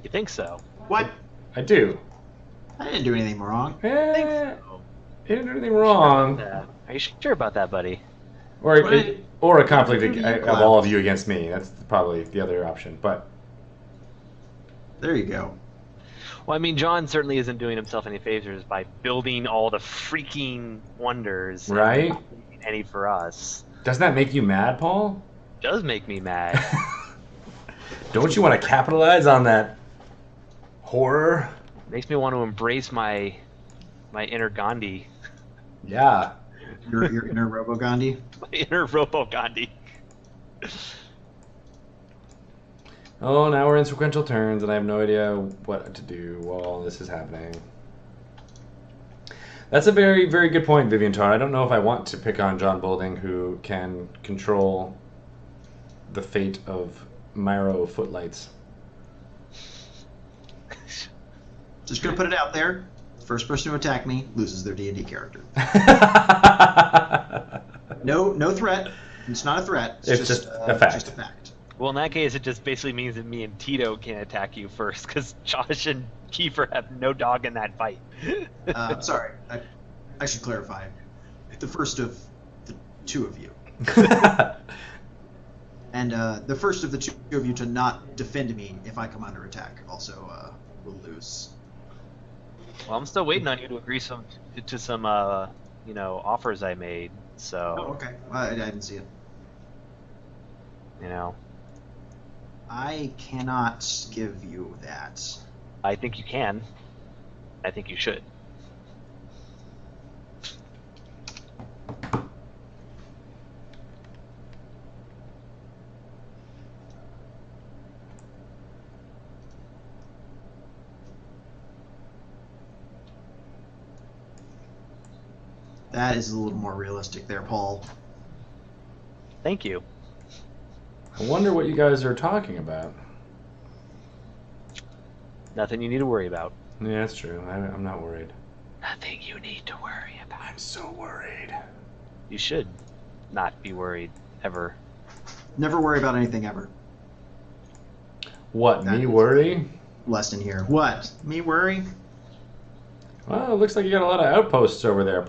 You think so? What? I do. I didn't do anything wrong. You So. didn't do anything wrong. Are you sure about that, buddy? Or a conflict of all of you against me. That's probably the other option. But There you go. Well, I mean, John certainly isn't doing himself any favors by building all the freaking wonders. Right? And not leaving any for us. doesn't that make you mad, Paul? Does make me mad. Don't you want to capitalize on that horror? Makes me want to embrace my inner Gandhi. Yeah. Your inner Robo Gandhi. My inner Robo Gandhi. Oh, now we're in sequential turns, and I have no idea what to do while all this is happening. That's a very, very good point, Vivian Tar. I don't know if I want to pick on Jon Bolding, who can control the fate of Myro Footlights. Just gonna put it out there. First person to attack me loses their D&D character. No threat. It's not a threat. It's just a fact. Just a fact. Well, in that case, it just basically means that me and Tito can attack you first, because Josh and Keefer have no dog in that fight. Sorry, I should clarify. The first of the two of you. And the first of the two of you to not defend me if I come under attack also will lose. Well, I'm still waiting on you to agree to some offers I made. So. Oh, okay. I didn't see it. I cannot give you that. I think you can. I think you should. That is a little more realistic there, Paul. Thank you. I wonder what you guys are talking about. Nothing you need to worry about. Yeah, that's true. I'm not worried. Nothing you need to worry about. I'm so worried. You should not be worried ever. Never worry about anything ever. What, me worry? Lesson here. What? Me worry? Well, it looks like you got a lot of outposts over there,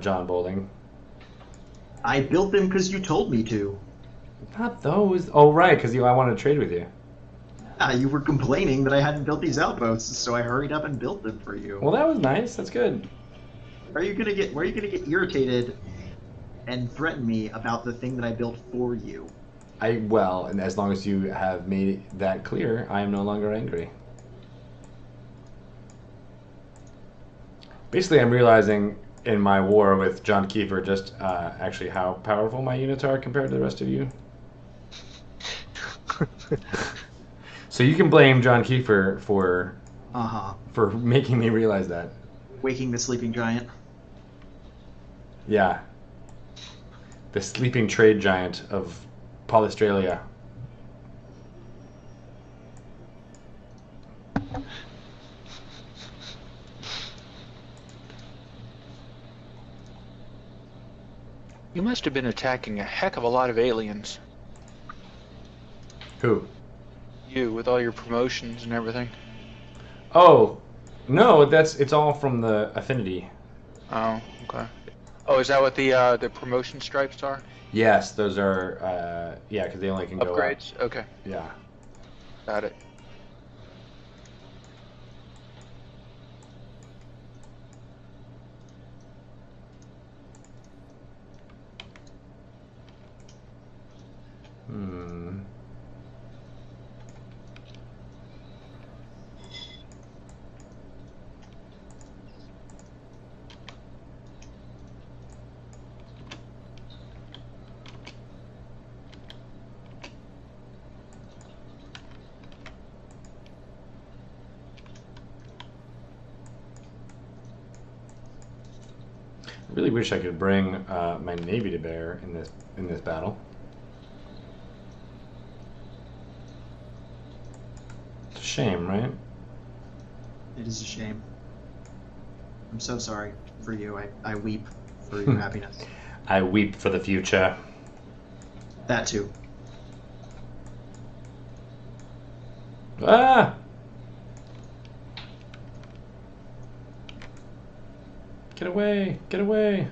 Jon Bolding. I built them because you told me to. Not those. Oh, right, because I wanted to trade with you. You were complaining that I hadn't built these outposts, so I hurried up and built them for you. Well, that was nice. That's good. Where are you gonna get irritated and threaten me about the thing that I built for you? And as long as you have made that clear, I am no longer angry. Basically, I'm realizing in my war with John Keefer just actually how powerful my units are compared to the rest of you. So you can blame John Keefer for making me realize that. Waking the sleeping giant. Yeah. The sleeping trade giant of Polystralia. You must have been attacking a heck of a lot of aliens. Who? You, with all your promotions and everything. Oh, no, it's all from the affinity. Oh, okay. Oh, is that what the promotion stripes are? Yes, those are, because they only can go up. Upgrades? Okay, Yeah. got it. Hmm. I really wish I could bring my navy to bear in this battle. It's a shame, right? It is a shame. I'm so sorry for you. I weep for your happiness. I weep for the future. That too. Ah! Get away! Get away!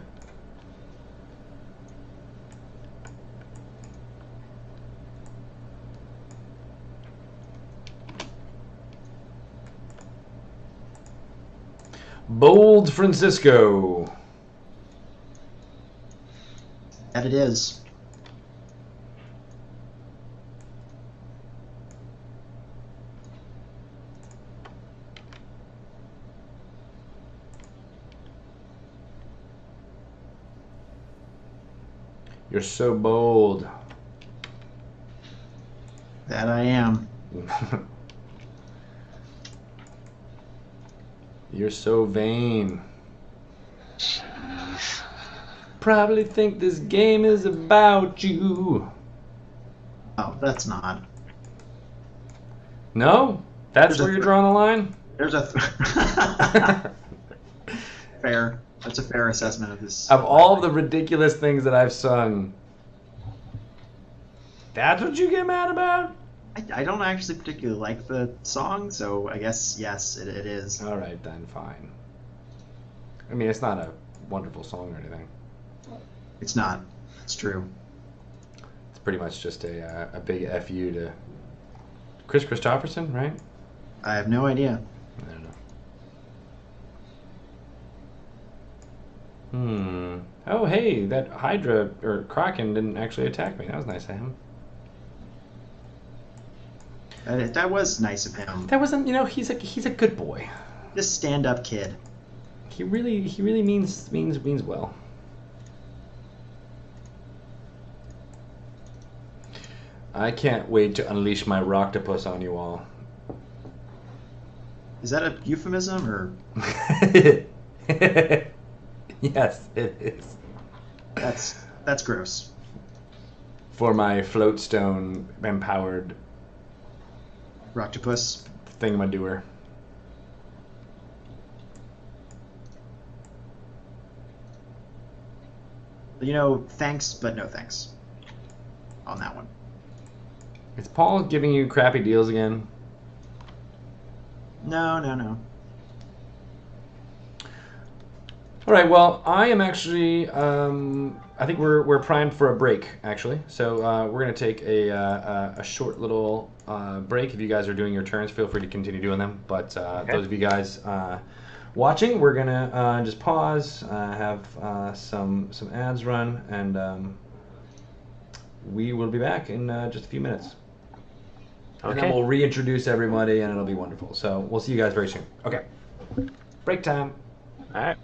Bold Francisco. That it is. You're so bold. That I am. You're so vain. Jeez. Probably think this game is about you. Oh, that's not. No? That's There's a where you're drawing the line? There's a fair. That's a fair assessment of this. Of all the ridiculous things that I've sung, that's what you get mad about? I don't actually particularly like the song, so I guess yes, it is. All right, then, fine. I mean, it's not a wonderful song or anything. It's not. It's true. It's pretty much just a big FU to Chris Christopherson, right? I have no idea. I don't know. Oh, hey, that Hydra or Kraken didn't actually attack me. That was nice of him. That was nice of him. That wasn't, he's a good boy. This stand-up kid. He really means well. I can't wait to unleash my Rocktopus on you all. Is that a euphemism or? Yes, it is. That's gross. For my floatstone empowered Rocktopus. thingamadoer. Thanks, but no thanks. On that one. Is Paul giving you crappy deals again? No. All right. Well, I am actually. I think we're primed for a break, actually. So we're gonna take a short little break. If you guys are doing your turns, feel free to continue doing them. But those of you guys watching, we're gonna just pause, have some ads run, and we will be back in just a few minutes. And then Okay. we'll reintroduce everybody, and it'll be wonderful. So we'll see you guys very soon. Okay. Break time. All right.